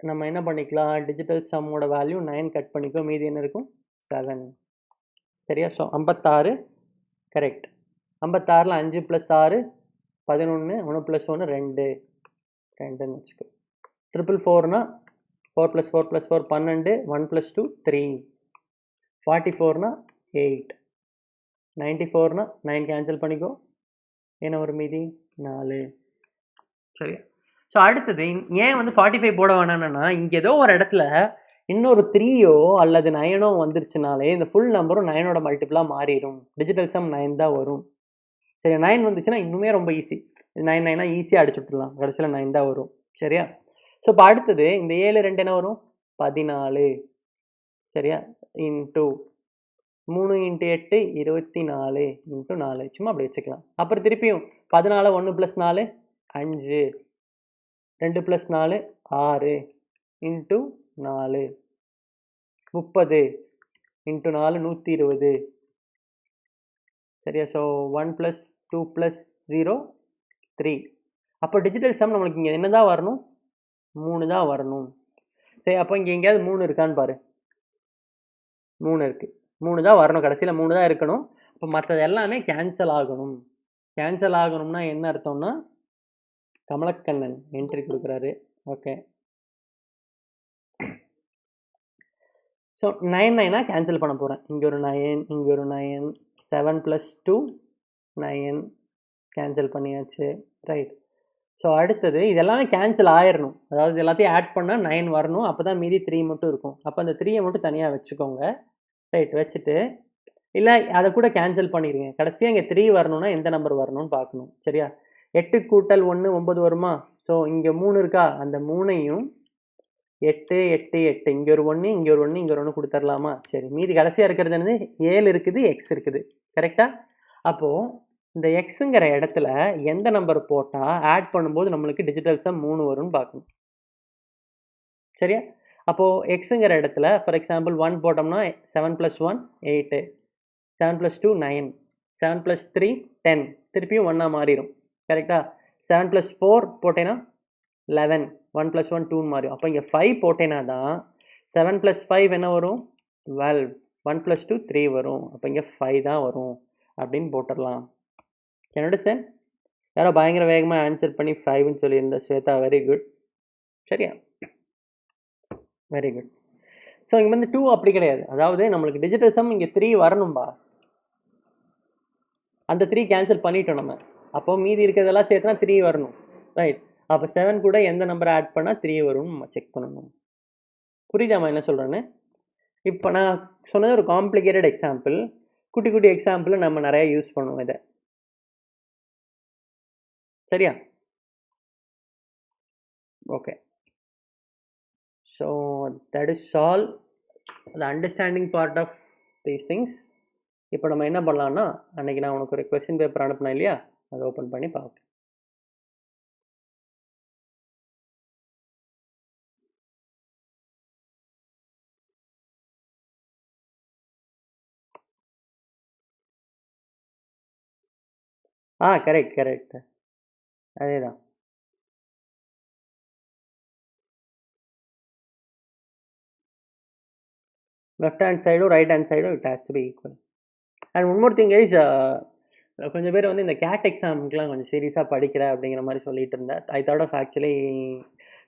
நம்ம என்ன பண்ணிக்கலாம், டிஜிட்டல் சம்மோட வேல்யூ 9 கட் பண்ணிக்கோ, மீதி என்ன இருக்கும் 7. சரியா? So 56 correct. 56ல் 5 + 6 11, 1 + 1 2 2ன்னு வச்சுக்கோ. 444னா 4 + 4 + 4 12, 1 + 2 3, 44னா 8, 94னா 9 கேன்சல் பண்ணிக்கோ, என்ன ஒரு மீதி 4. சரியா? ஸோ அடுத்தது ஏன் வந்து 45 போட வேணாம்னா, இங்கே ஏதோ ஒரு இடத்துல இன்னொரு 3யோ அல்லது 9ஓ வந்துருச்சுனாலே இந்த ஃபுல் நம்பரும் 9ஓட மல்டிபிளாக மாறிடும். டிஜிட்டல் சம் 9 தான் வரும். சரி, 9 வந்துச்சுன்னா இன்னுமே ரொம்ப ஈஸி. 9 9 ஈஸியாக அடிச்சு விட்டுடலாம். கடைசியில் 9 தான் வரும். சரியா? ஸோ இப்போ அடுத்தது இந்த 7 2 என்ன வரும் 14. சரியா? இன்ட்டு 3 × 8 24 × 4 சும்மா அப்படி வச்சுக்கலாம். அப்புறம் திருப்பியும் 14 1 + 4 5, 2 + 4 6 இன்ட்டு 4, 30 இன்ட்டு 4 120. சரியா? ஸோ 1 + 2 + 0 3. அப்போ டிஜிட்டல் சம் நம்மளுக்கு இங்கே என்ன தான் வரணும், 3 தான் வரணும். சரி, அப்போ இங்கே எங்கேயாவது 3 இருக்கான்னு பாரு. 3 இருக்குது. 3 தான் வரணும், கடைசியில் 3 தான் இருக்கணும். இப்போ மற்றது எல்லாமே கேன்சல் ஆகணும். கேன்சல் ஆகணும்னா என்ன அர்த்தம்னா, கமலக்கண்ணன் என்ட்ரி கொடுக்குறாரு. ஓகே. ஸோ 9 9 கேன்சல் பண்ண போகிறேன். இங்கே ஒரு 9, இங்கே ஒரு 9, 7 + 2 9 கேன்சல் பண்ணியாச்சு. ரைட். ஸோ அடுத்தது இது எல்லாமே கேன்சல் ஆயிடணும். அதாவது எல்லாத்தையும் ஆட் பண்ணால் 9 வரணும். அப்போ தான் மீதி 3 மட்டும் இருக்கும். அப்போ அந்த 3யை மட்டும் தனியாக வச்சுக்கோங்க. ரைட், வச்சுட்டு இல்லை அதை கூட கேன்சல் பண்ணிடுங்க. கடைசியாக இங்கே 3 வரணும்னா எந்த நம்பர் வரணும்னு பார்க்கணும். சரியா? 8 கூட்டல் 1 9 வருமா? ஸோ இங்கே 3 இருக்கா, அந்த 3ஐயும் 8 8 8 இங்கே ஒரு 1 இங்கே ஒரு 1 இங்கே ஒரு 1 கொடுத்துடலாமா? சரி, மீதி கடைசியாக இருக்கிறது என்னது, 7 இருக்குது, எக்ஸ் இருக்குது. கரெக்டாக? அப்போது இந்த எக்ஸுங்கிற இடத்துல எந்த நம்பர் போட்டால் ஆட் பண்ணும்போது நம்மளுக்கு டிஜிட்டல் சம் 3 வரும்னு பார்க்கணும். சரியா? அப்போது எக்ஸுங்கிற இடத்துல ஃபார் எக்ஸாம்பிள் 1 போட்டோம்னா 7 + 1 8, 7 + 2 9, 7 + 3 10, திருப்பியும் 1 மாறிடும். கரெக்டாக? 7 + 4 போட்டேன்னா 11, 1 + 1 2 மாறிடும். அப்போ இங்கே 5 போட்டேன்னா தான் 7 + 5 என்ன வரும் 12, 1 + 2 3 வரும். அப்போ இங்கே 5 தான் வரும் அப்படின்னு போட்டுடலாம். என்னோட சார் யாரோ பயங்கர வேகமாக ஆன்சர் பண்ணி 5ன்னு சொல்லியிருந்த ஸ்வேதா, வெரி குட். சரியா? Very good. ஸோ இங்கே வந்து 2 அப்படி கிடையாது. அதாவது நம்மளுக்கு டிஜிட்டல் சம் இங்கே 3 வரணும்பா. அந்த 3 கேன்சல் பண்ணிட்டோம் நம்ம. அப்போ மீதி இருக்கிறதெல்லாம் சேர்த்துனா 3 வரணும். ரைட். அப்போ 7 கூட எந்த நம்பரை ஆட் பண்ணால் 3 வரும்னு நம்ம செக் பண்ணணும். புரியுதாம்மா என்ன சொல்கிறேன்னு? இப்போ நான் சொன்னது ஒரு காம்ப்ளிகேட்டட் எக்ஸாம்பிள். குட்டி குட்டி எக்ஸாம்பிள் நம்ம நிறைய யூஸ் பண்ணுவோம் இதை. சரியா? Okay. So that is all the understanding part of these things. இப்போ நம்ம என்ன பண்ணலாம்னா, அன்னைக்கு நான் உனக்கு ஒரு கொஸ்டின் பேப்பர் அனுப்பினேன் இல்லையா, அதை ஓப்பன் பண்ணி பார்ப்போம். கரெக்ட் கரெக்ட், அதே தான். லெஃப்ட் ஹேண்ட் சைடும் ரைட் ஹேண்ட் சைடும் it has to be equal. And one more thing is, கொஞ்சம் பேர் வந்து இந்த கேட் எக்ஸாமுக்குலாம் கொஞ்சம் சீரியஸாக படிக்கிற அப்படிங்கிற மாதிரி சொல்லிட்டு இருந்தேன். I thought of actually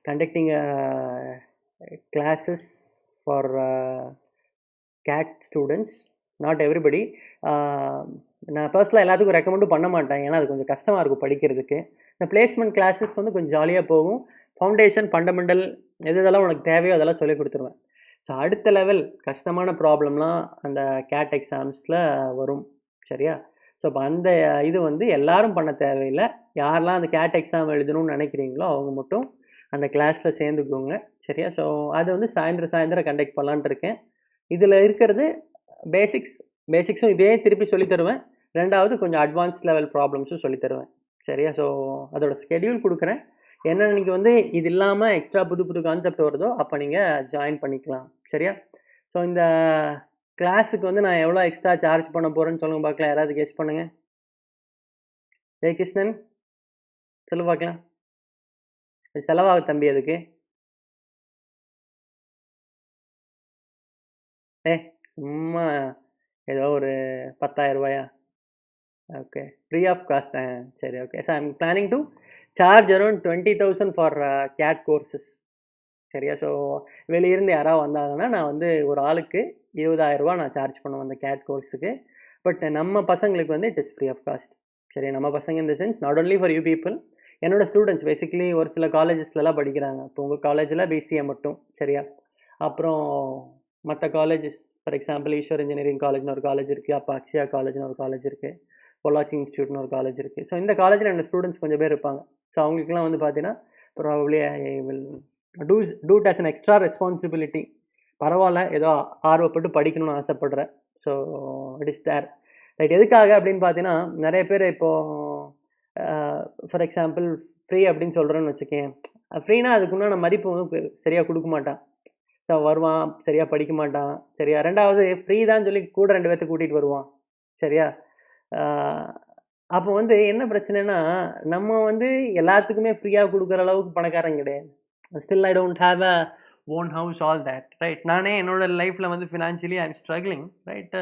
conducting classes for CAT students, not everybody. நான் பர்சனலாக எல்லாத்துக்கும் ரெக்கமெண்டும் பண்ண மாட்டேன், ஏன்னா அது கொஞ்சம் கஷ்டமாக இருக்கும் படிக்கிறதுக்கு. இந்த பிளேஸ்மெண்ட் கிளாஸஸ் வந்து கொஞ்சம் ஜாலியாக போகும். ஃபவுண்டேஷன் ஃபண்டமெண்டல் இதெல்லாம் உனக்கு தேவையோ அதெல்லாம் சொல்லி கொடுத்துருவேன். ஸோ அடுத்த லெவல் கஷ்டமான ப்ராப்ளம்லாம் அந்த கேட் எக்ஸாம்ஸில் வரும். சரியா? ஸோ இப்போ அந்த இது வந்து எல்லாரும் பண்ண தேவையில்லை. யாரெல்லாம் அந்த கேட் எக்ஸாம் எழுதணும்னு நினைக்கிறீங்களோ அவங்க மட்டும் அந்த கிளாஸில் சேர்ந்துக்குவோங்க. சரியா? ஸோ அது வந்து சாயந்தரம் கண்டக்ட் பண்ணலான்ட்டு இருக்கேன். இதில் இருக்கிறது பேசிக்ஸும் இதே திருப்பி சொல்லித் தருவேன். ரெண்டாவது கொஞ்சம் அட்வான்ஸ் லெவல் ப்ராப்ளம்ஸும் சொல்லித் தருவேன். சரியா? ஸோ அதோட ஸ்கெடியூல் கொடுக்குறேன். என்ன நீங்கள் வந்து இது இல்லாமல் எக்ஸ்ட்ரா புது புது கான்செப்ட் வருதோ அப்போ நீங்கள் ஜாயின் பண்ணிக்கலாம். சரியா? ஸோ இந்த கிளாஸுக்கு வந்து நான் எவ்வளோ எக்ஸ்ட்ரா சார்ஜ் பண்ண போகிறேன்னு சொல்லுங்கள் பார்க்கலாம். யாராவது கெஸ் பண்ணுங்கள். ஜெயகிருஷ்ணன் சொல்லு பார்க்கலாம். செலவாகுது தம்பி அதுக்கு. சும்மா ஏதோ ஒரு 10,000 ரூபாயா? ஓகே. Free of cost. சரி, okay. So I am planning to charge around 20,000 for CAT courses. சரியா? ஸோ வெளியிருந்து யாராவது வந்தாங்கன்னா நான் வந்து ஒரு ஆளுக்கு 20,000 ரூபா நான் சார்ஜ் பண்ணுவேன் அந்த கேட் கோர்ஸுக்கு. பட் நம்ம பசங்களுக்கு வந்து it is free of cost. சரியா? நம்ம பசங்க in the sense not only for you people. என்னோட ஸ்டூடெண்ட்ஸ் பேசிக்கலி ஒரு சில காலேஜஸ்லலாம் படிக்கிறாங்க. இப்போ உங்கள் காலேஜில் பிசிஏ மட்டும். சரியா? அப்புறம் மற்ற colleges for example Eswar engineering காலேஜ்னு ஒரு காலேஜ் இருக்குது. அப்போ அக்ஷயா காலேஜ்னு ஒரு காலேஜ் இருக்குது. பொள்ளாச்சி இன்ஸ்டியூட்னு ஒரு காலேஜ் இருக்குது. ஸோ இந்த காலேஜில் என்னோட ஸ்டூடெண்ட்ஸ் கொஞ்சம் பேர் இருப்பாங்க. ஸோ அவங்களுக்குலாம் வந்து பார்த்தீங்கன்னா probably I will do it as an extra responsibility. பரவாயில்ல, ஏதோ ஆர்வப்பட்டு படிக்கணும்னு ஆசைப்படுறேன். So it is there right. எதுக்காக அப்படின்னு பார்த்தீங்கன்னா நிறைய பேர் இப்போது ஃபார் எக்ஸாம்பிள் ஃப்ரீ அப்படின்னு சொல்கிறேன்னு வச்சுக்கேன். ஃப்ரீனா அதுக்குண்டான மதிப்பு வந்து சரியாக கொடுக்க மாட்டான். ஸோ வருவான், சரியாக படிக்க மாட்டான். சரியா? ரெண்டாவது ஃப்ரீ தான் சொல்லி கூட 2 பேர்த்த கூட்டிகிட்டு வருவான். சரியா? அப்போ வந்து என்ன பிரச்சனைனா நம்ம வந்து எல்லாத்துக்குமே ஃப்ரீயாக கொடுக்குற அளவுக்கு பணக்காரன் கிடையாது. Still I don't have a own house all that right. நானே என்னோட லைஃப்பில் வந்து financially I am struggling right.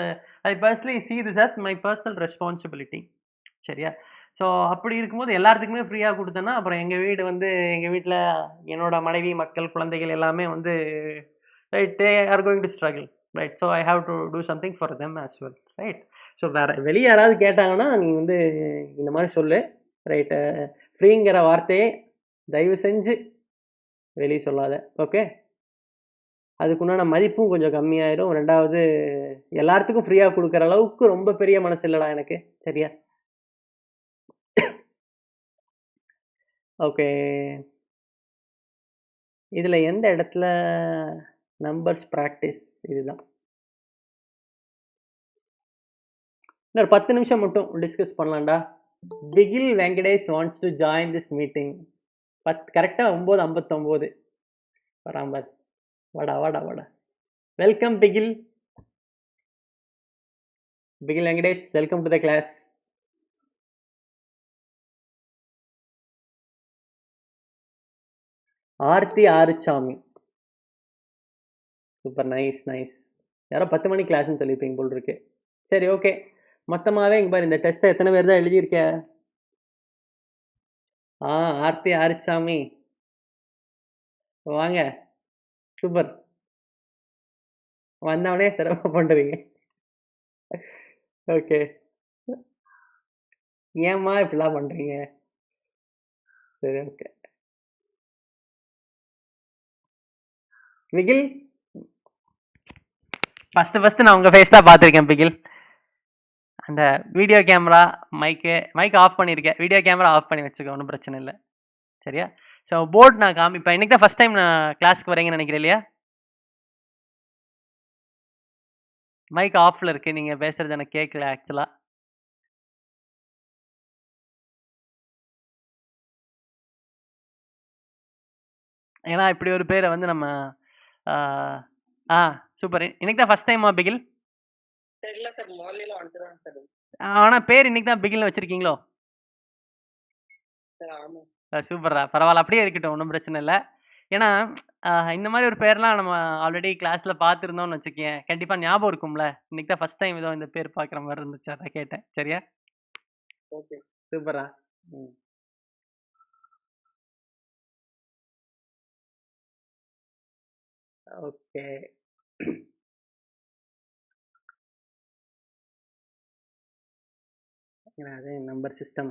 I personally see this as my personal responsibility. சரியா? ஸோ அப்படி இருக்கும்போது எல்லாத்துக்குமே ஃப்ரீயாக கொடுத்தேன்னா அப்புறம் எங்கள் வீடு வந்து எங்கள் வீட்டில் என்னோட மனைவி, மக்கள், குழந்தைகள் எல்லாமே வந்து right they are going to struggle right. So I have to do something for them as well right. So வேறு வெளியே யாராவது கேட்டாங்கன்னா நீ வந்து இந்த மாதிரி சொல்லு ரைட்டு. ஃப்ரீங்கிற வார்த்தையே தயவு செஞ்சு வெளியே சொல்லாத. ஓகே? அதுக்குண்டான மதிப்பும் கொஞ்சம் கம்மியாயிடும். ரெண்டாவது எல்லாத்துக்கும் ஃப்ரீயாக கொடுக்குற அளவுக்கு ரொம்ப பெரிய மனசு இல்லைடா எனக்கு. சரியா? ஓகே. இதில் எந்த இடத்துல நம்பர்ஸ் ப்ராக்டிஸ் இதுதான். இன்னொரு 10 நிமிஷம் மட்டும் டிஸ்கஸ் பண்ணலாம்டா. Bigil Venkatesh wants to join this meeting. கரெக்டாக 9:59 வராம்பார். வாடா வாடா வாடா. Welcome Bigil. Bigil Venkatesh, welcome to the class. Aarthi Aaruchami. Super, nice nice. யாரோ 10 மணி கிளாஸ்ன்னு சொல்லியிருப்பீங்க போல் இருக்கு. சரி, ஓகே. மொத்தமாகவே இங்கே பாரு, இந்த டெஸ்ட்டை எத்தனை பேர் தான் எழுதியிருக்க? ஆர்த்தி ஆறுச்சாமி வாங்க. சூப்பர். வந்தவனே சிரமம் பண்ணுறீங்க. ஓகே. ஏம்மா இப்படிலாம் பண்ணுறீங்க? சரி, ஓகே. பிகில், ஃபஸ்ட்டு நான் உங்கள் ஃபேஸ் தான் பார்த்துருக்கேன் பிகில். அந்த வீடியோ கேமரா மைக் ஆஃப் பண்ணியிருக்கேன். வீடியோ கேமரா ஆஃப் பண்ணி வச்சுக்க, ஒன்றும் பிரச்சனை இல்லை. சரியா? ஸோ போர்ட் நான் காமிப்பேன். இன்றைக்கி தான் ஃபஸ்ட் டைம் நான் கிளாஸ்க்கு வரீங்கன்னு நினைக்கிறேன் இல்லையா? மைக் ஆஃபில் இருக்குது, நீங்கள் பேசுகிறது எனக்கு கேட்கல ஆக்சுவலாக. ஏன்னா இப்படி ஒரு பேரை வந்து நம்ம சூப்பர். இன்னைக்கு தான் ஃபஸ்ட் டைமா பிகில்? இல்லை சார், முதல்ல வந்துட்டு தான் சார். ஆனால் பேர் இன்னைக்கு தான் பிகில்னு வச்சுருக்கீங்களோ? சூப்பர்ரா, பரவாயில்ல, அப்படியே இருக்கட்டும், ஒன்றும் பிரச்சனை இல்லை. ஏன்னா இந்த மாதிரி ஒரு பேர்லாம் நம்ம ஆல்ரெடி கிளாஸில் பார்த்துருந்தோம்னு வச்சுக்கேன், கண்டிப்பாக ஞாபகம் இருக்கும்ல. இன்னைக்கு தான் ஃபஸ்ட் டைம் ஏதோ இந்த பேர் பார்க்குற மாதிரி இருந்துச்சு, அதான் கேட்டேன். சரியா? ஓகே, சூப்பரா. ஓகே. அதே நம்பர் சிஸ்டம்.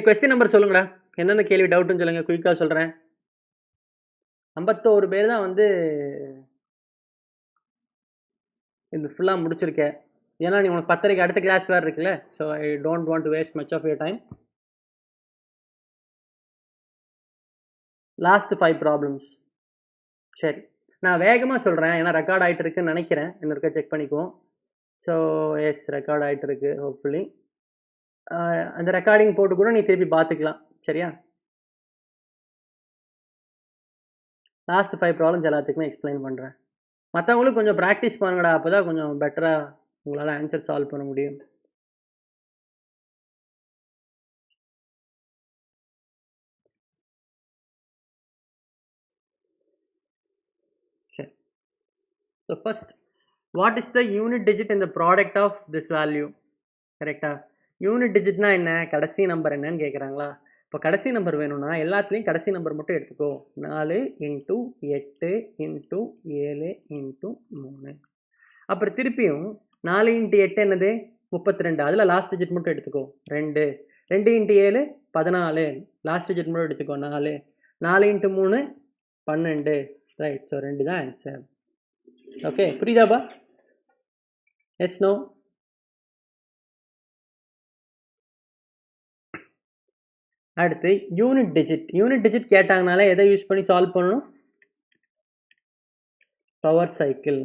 கொஸ்டின் நம்பர் சொல்லுங்கடா. என்னென்ன கேள்வி டவுட்டுன்னு சொல்லுங்கள், குயிக்காக சொல்கிறேன். 51 பேர் தான் வந்து இது ஃபுல்லாக முடிச்சிருக்கேன். ஏன்னா நீ உனக்கு 10:30 அடுத்த கிளாஸ் வேறு இருக்குல்ல. So I don't want to waste much of your time. Last 5 problems. சரி, நான் வேகமாக சொல்கிறேன், ஏன்னா ரெக்கார்ட் ஆகிட்டு இருக்குன்னு நினைக்கிறேன். இன்னொருக்கா செக் பண்ணிக்குவோம். ஸோ எஸ், ரெக்கார்ட் ஆகிட்டு இருக்கு. ஹோப்ஃபுல்லி அந்த ரெக்கார்டிங் போட்டு கூட நீ திருப்பி பார்த்துக்கலாம். சரியா? லாஸ்ட் 5 ப்ராப்ளம்ஸ் எல்லாத்துக்குமே எக்ஸ்பிளைன் பண்ணுறேன். மற்றவங்களுக்கு கொஞ்சம் ப்ராக்டிஸ் பண்ணுங்கடா, அப்போ தான் கொஞ்சம் பெட்டராக உங்களால் ஆன்சர் சால்வ் பண்ண முடியும். So first what is the unit digit in the product of this value? கரெக்டா? யூனிட் டிஜிட்னா என்ன? கடைசி நம்பர் என்னன்னு கேட்குறாங்களா? இப்போ கடைசி நம்பர் வேணும்னா எல்லாத்துலேயும் கடைசி நம்பர் மட்டும் எடுத்துக்கோ. 4 இன்ட்டு 8 இன்ட்டு 7 இன்ட்டு 3. அப்புறம் திருப்பியும் 4 இன்ட்டு 8 என்னது? 32. அதில் லாஸ்ட் டிஜிட் மட்டும் எடுத்துக்கோ 2. 2 இன்ட்டு 7 14. லாஸ்ட் டிஜிட் மட்டும் எடுத்துக்கோ 4. 4 இன்ட்டு 3 12. ரைட். ஸோ 2 தான் ஆன்சர். ஓகே, புரியுதாப்பா? Yes, no? அடுத்து யூனிட் டிஜிட். யூனிட் டிஜிட் கேட்டாங்கனால எதை யூஸ் பண்ணி சால்வ் பண்ணணும்? Power cycle.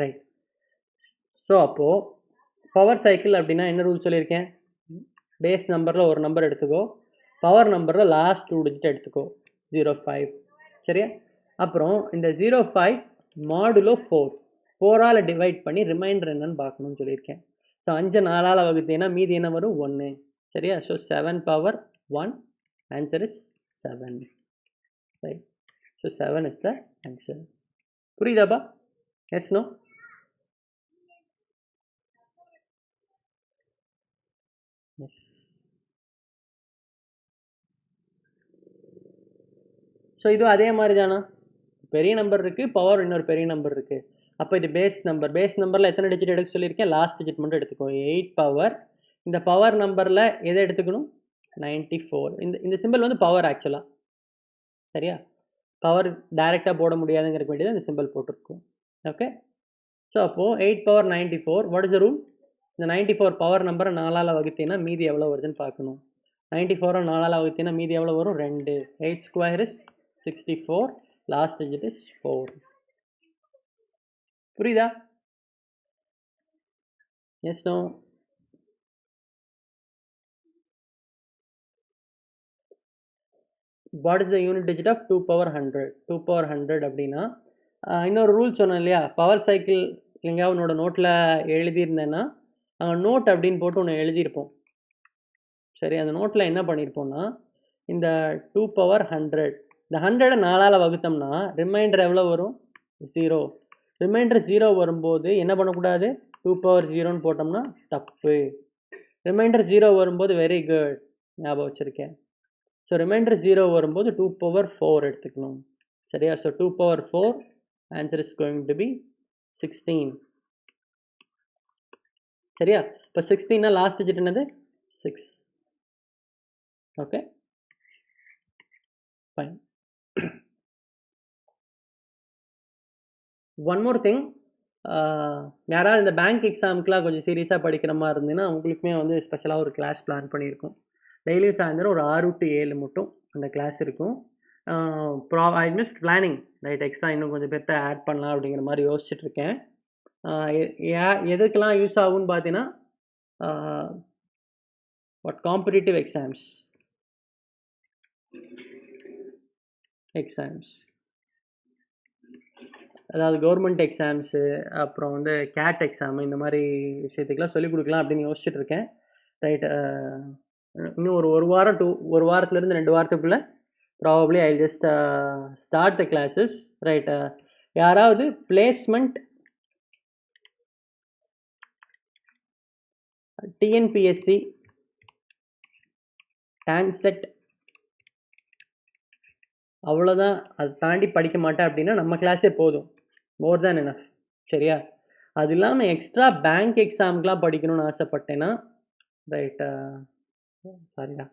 ரைட். ஸோ அப்போது பவர் சைக்கிள் அப்படின்னா என்ன ரூல் சொல்லியிருக்கேன்? பேஸ் நம்பரில் ஒரு நம்பர் எடுத்துக்கோ, பவர் நம்பரில் லாஸ்ட் 2 டிஜிட் எடுத்துக்கோ. 0.5. சரியா? அப்புறம் இந்த 0.5 மாடுலோ 4. 4ஆல் டிவைட் பண்ணி ரிமைண்டர் என்னன்னு பார்க்கணும்னு சொல்லியிருக்கேன். ஸோ 5 4ஆல் வகுத்தேன்னா மீதி என்ன வரும்? 1. சரியா? So 7 power 1. Answer is 7. Right. So 7 is the answer. புரியுதாப்பா? Yes, no? எஸ். ஸோ இது அதே மாதிரி தானா? பெரிய நம்பர் இருக்குது, பவர் இன்னொரு பெரிய நம்பர் இருக்குது. அப்போ இது பேஸ் நம்பர். பேஸ் நம்பரில் எத்தனை டிஜிட் எடுக்க சொல்லியிருக்கேன்? லாஸ்ட் டிஜிட் மட்டும் எடுத்துக்கோ. 8 பவர். இந்த பவர் நம்பரில் எதை எடுத்துக்கணும்? 94. இந்த சிம்பிள் வந்து பவர் ஆக்சுவலாக. சரியா? பவர் டைரெக்டாக போட முடியாதுங்கிற வேண்டியது இந்த சிம்பிள் போட்டிருக்கும். ஓகே. ஸோ அப்போது 8 power 94. What is the rule? இந்த 94 பவர் நம்பரை 4ஆல் வகுத்தீங்கன்னா மீதி எவ்வளோ வருதுன்னு பார்க்கணும். 94 4ஆல் வகுத்தீங்கன்னா மீதி எவ்வளோ வரும்? 2. 8 square is 64. Last digit is 4. புரியுதா? Yes, no? What is the unit digit of 2 power 100? 2 power 100 அப்படின்னா இன்னொரு ரூல் சொன்னேன் இல்லையா? பவர் சைக்கிள் எங்கேயாவது உன்னோட நோட்டில் எழுதியிருந்தேன்னா நோட் அப்படின்னு போட்டு ஒன்று எழுதியிருப்போம். சரி, அந்த நோட்டில் என்ன பண்ணியிருப்போம்னா இந்த 2 பவர் 100, இந்த 100 4ஆல் வகுத்தோம்னா ரிமைண்டர் எவ்வளோ வரும்? 0. ரிமைண்டர் 0 வரும்போது என்ன பண்ணக்கூடாது? 2 பவர் 0ன்னு போட்டோம்னா தப்பு. ரிமைண்டர் 0 வரும்போது வெரி குட், ஞாபகம் வச்சுருக்கேன். ஸோ ரிமைண்டர் 0 வரும்போது 2 பவர் 4 எடுத்துக்கணும். சரியா? So 2 power 4 answer is going to be 16. சரியா? இப்போ 16னா லாஸ்ட் டிஜிட் என்னது? 6. Okay, fine. One more thing, யாராவது இந்த பேங்க் எக்ஸாமுக்குலாம் கொஞ்சம் சீரியஸாக படிக்கிற மாதிரி இருந்ததுன்னா உங்களுக்குமே வந்து ஸ்பெஷலாக ஒரு கிளாஸ் பிளான் பண்ணியிருக்கோம். டெய்லியும் சாயந்தரம் ஒரு 6 to 7 மட்டும் அந்த கிளாஸ் இருக்கும். I missed planning. Right, extra இன்னும் கொஞ்சம் பேர்த்த ஆட் பண்ணலாம் அப்படிங்கிற மாதிரி யோசிச்சுட்டு இருக்கேன். எதுக்கெல்லாம் யூஸ் ஆகும்னு பார்த்தீங்கன்னா காம்படிட்டிவ் எக்ஸாம்ஸ் அதாவது கவர்மெண்ட் எக்ஸாம்ஸு, அப்புறம் வந்து கேட் எக்ஸாமு, இந்த மாதிரி விஷயத்துக்கெலாம் சொல்லிக் கொடுக்கலாம் அப்படின்னு யோசிச்சுட்டு இருக்கேன். ரைட். இன்னும் ஒரு வாரம் ஒரு வாரத்துலேருந்து 2 வாரத்துக்குள்ளே probably I just start the classes. Right. யாராவது பிளேஸ்மெண்ட் டிஎன்பிஎஸ்சி டான்செட் அவ்வளோதான், அதை தாண்டி படிக்க மாட்டேன் அப்படின்னா நம்ம கிளாஸே போதும், மோர் தேன் எனஃப். சரியா? அது இல்லாமல் எக்ஸ்ட்ரா பேங்க் எக்ஸாமுக்கெலாம் படிக்கணும்னு ஆசைப்பட்டேன்னா ரைட்டா, சாரிடா,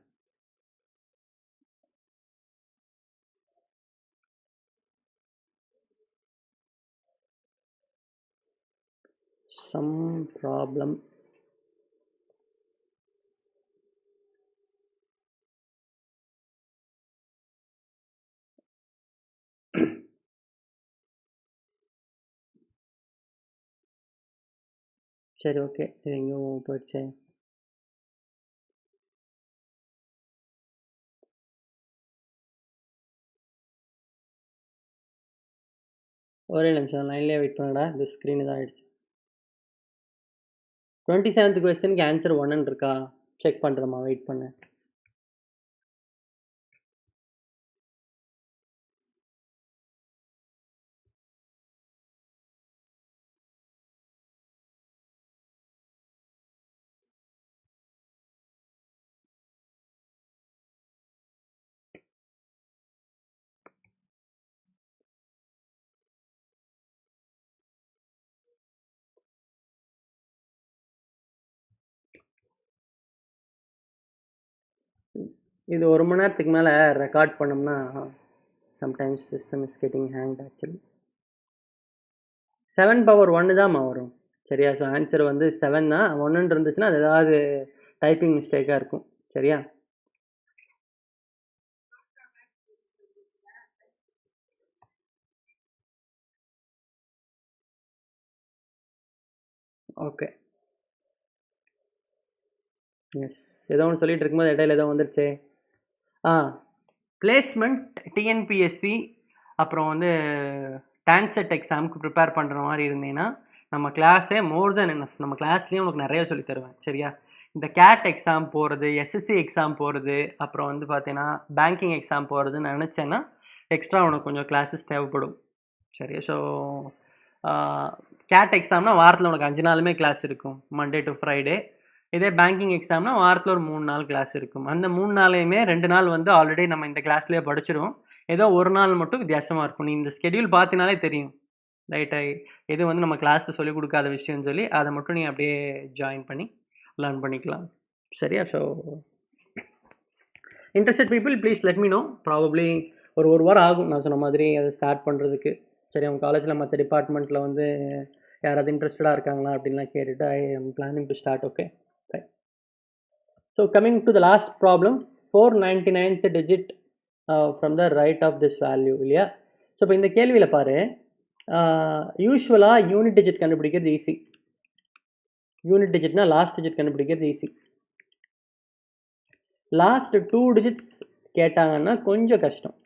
சம் ப்ராப்ளம். சரி, ஓகே. இது எங்கேயும் போயிடுச்சு. ஒரே நிமிஷம் லைன்லேயே வெயிட் பண்ணுடா, இந்த ஸ்க்ரீன் இதாகிடுச்சு. 27th கொஸ்டினுக்கு ஆன்சர் 1 இருக்கா? செக் பண்ணுறேம்மா, வெயிட் பண்ணு. இது 1 மணி நேரத்துக்கு மேலே ரெக்கார்ட் பண்ணோம்னா sometimes system is getting hanged actually. 7 power 1 தான்மா வரும். சரியா? ஸோ ஆன்சர் வந்து 7 தான். 1ன்னு இருந்துச்சுன்னா அது ஏதாவது டைப்பிங் மிஸ்டேக்காக இருக்கும். சரியா? ஓகே. எஸ். ஏதோ ஒன்று சொல்லிட்டு இருக்கும்போது இடையில ஏதோ வந்துருச்சு. பிளேஸ்மெண்ட் டிஎன்பிஎஸ்சி அப்புறம் வந்து டான்செட் எக்ஸாமுக்கு ப்ரிப்பேர் பண்ணுற மாதிரி இருந்தீங்கன்னா நம்ம கிளாஸே மோர் தென் என்ன, நம்ம கிளாஸ்லேயும் உனக்கு நிறைய சொல்லி தருவேன். சரியா? இந்த கேட் எக்ஸாம் போகிறது, எஸ்எஸ்சி எக்ஸாம் போகிறது, அப்புறம் வந்து பார்த்தீங்கன்னா பேங்கிங் எக்ஸாம் போகிறதுன்னு நினச்சேன்னா எக்ஸ்ட்ரா உனக்கு கொஞ்சம் கிளாஸஸ் தேவைப்படும். சரியா? ஸோ கேட் எக்ஸாம்னா வாரத்தில் உனக்கு 5 நாளுமே கிளாஸ் இருக்கும், மண்டே டு ஃப்ரைடே. இதே பேங்கிங் எக்ஸாம்னா வாரத்தில் ஒரு 3 நாள் கிளாஸ் இருக்கும். அந்த 3 நாளையுமே 2 நாள் வந்து ஆல்ரெடி நம்ம இந்த கிளாஸ்லேயே படிச்சிடும். ஏதோ ஒரு நாள் மட்டும் வித்தியாசமாக இருக்கும். நீ இந்த ஸ்கெடியூல் பார்த்தினாலே தெரியும், ரைட்டா? எது வந்து நம்ம கிளாஸில் சொல்லிக் கொடுக்காத விஷயம்னு சொல்லி அதை மட்டும் நீ அப்படியே ஜாயின் பண்ணி லேர்ன் பண்ணிக்கலாம். சரியா? So interested people please let me know. Probably ஒரு வாரம் ஆகும் நான் சொன்ன மாதிரி அதை ஸ்டார்ட் பண்ணுறதுக்கு. சரி, அவங்க காலேஜில் மற்ற டிபார்ட்மெண்ட்டில் வந்து யாராவது இன்ட்ரெஸ்டடாக இருக்காங்களா அப்படின்லாம் கேட்டுட்டு I am planning to start. Okay, right. So coming to the last problem, 499th digit from the right of this value இல்லையா? ஸோ இப்போ இந்த கேள்வியில் பாரு, யூஸ்வலாக யூனிட் டிஜிட் கண்டுபிடிக்கிறது ஈஸி. யூனிட் டிஜிட்னா லாஸ்ட் டிஜிட் கண்டுபிடிக்கிறது ஈஸி. லாஸ்ட் 2 டிஜிட்ஸ் கேட்டாங்கன்னா கொஞ்சம் கஷ்டம்,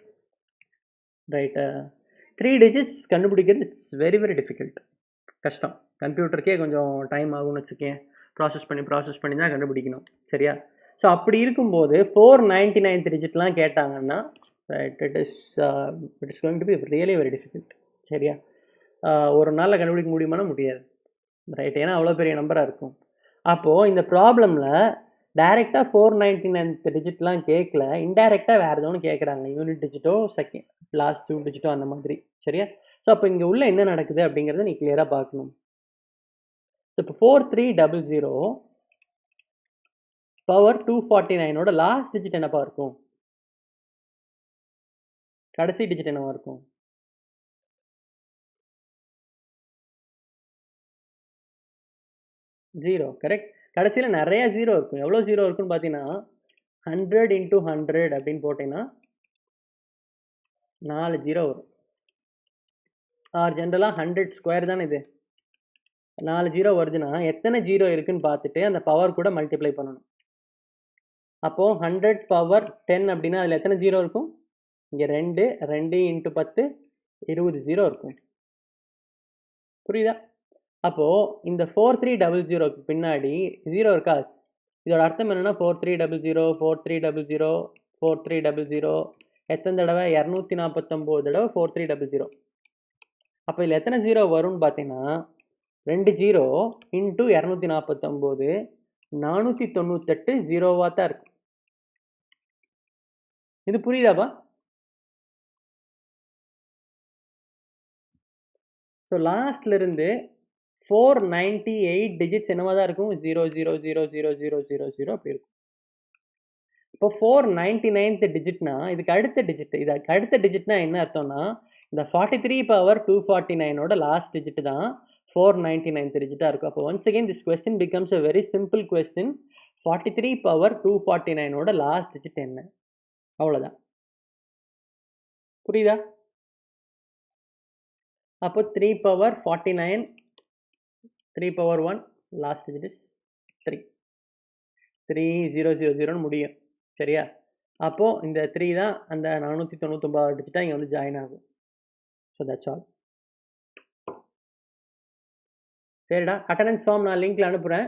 ரைட்டு? 3 டிஜிட்ஸ் கண்டுபிடிக்கிறது இட்ஸ் வெரி வெரி டிஃபிகல்ட், கஷ்டம். கம்ப்யூட்டருக்கே கொஞ்சம் டைம் ஆகும்னு வச்சுக்கேன், ப்ராசஸ் பண்ணி தான் கண்டுபிடிக்கணும். சரியா? ஸோ அப்படி இருக்கும்போது 499th டிஜிட்லாம் கேட்டாங்கன்னா right, it is going to be really very difficult. சரியா? ஒரு நாளில் கண்டுபிடிக்க முடியுமானா முடியாது, ரைட்? ஏன்னா அவ்வளோ பெரிய நம்பராக இருக்கும். அப்போது இந்த ப்ராப்ளமில் டைரெக்டாக 499th டிஜிட்லாம் கேட்கல, இன்டைரக்டாக வேறு எதோ ஒன்று கேட்குறாங்க, யூனிட் டிஜிட்டோ செகண்ட் லாஸ்ட் 2 டிஜிட்டோ அந்த மாதிரி. சரியா? ஸோ அப்போ இங்கே உள்ள என்ன நடக்குது அப்படிங்கிறத நீ கிளியராக பார்க்கணும். இப்போ 4300 பவர் 249ஓட லாஸ்ட் டிஜிட் என்னப்பா இருக்கும்? கடைசி டிஜிட் என்னவா இருக்கும்? 0. கரெக்ட். கடைசியில் நிறைய 0 இருக்கும். எவ்வளோ 0 இருக்குன்னு பார்த்தீங்கன்னா 100 × 100 அப்படின்னு போட்டீங்கன்னா 4 0 வரும். ஆர் ஜென்ரலாக 100 ஸ்கொயர் தானே இது. 4 0 வருதுன்னா எத்தனை 0 இருக்குன்னு பார்த்துட்டு அந்த பவர் கூட மல்டிப்ளை பண்ணணும். அப்போது 100 பவர் 10 அப்படின்னா அதில் எத்தனை 0 இருக்கும்? இங்கே 2 × 10 20 0 இருக்கும். புரியுதா? அப்போது இந்த 4300க்கு பின்னாடி 0 இருக்கா? இதோட அர்த்தம் என்னென்னா 4300 4300 4300 எத்தனை தடவை? 249 தடவை 4300. அப்போ இதில் எத்தனை 0 வரும்னு பார்த்தீங்கன்னா 2 0 × 249 498 0வாக தான் இருக்கும். இது புரியுதாப்பா? ஸோ லாஸ்ட்லேருந்து 498 டிஜிட்ஸ் என்னவா தான் இருக்கும்? 0 0 0 0 0 0 0 அப்படி இருக்கும். இப்போ 499th டிஜிட்னா இதுக்கு அடுத்த டிஜிட், இதுக்கு அடுத்த டிஜிட்னா என்ன அர்த்தம்னா இந்த 43 பவர் 249ஓட லாஸ்ட் டிஜிட் தான் 499th டிஜிட்டாக இருக்கும். அப்போ once again this question becomes a very simple question. 43 power 249ஓட லாஸ்ட் டிஜிட் என்ன? அவ்வளோதான். புரியுதா? அப்போ 3 power 49 3 power 1 last digit is 3 3000 முடியும். சரியா? அப்போது இந்த 3 தான் அந்த 499 டிஜிட்டாக இங்கே வந்து ஜாயின் ஆகும். So that's all. சரிடா, அட்டண்டன்ஸ் ஃபார்ம் நான் லிங்க்கில் அனுப்புகிறேன்.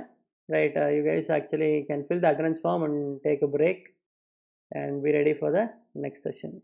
Right, you guys actually can fill the attendance form and take a break and be ready for the next session.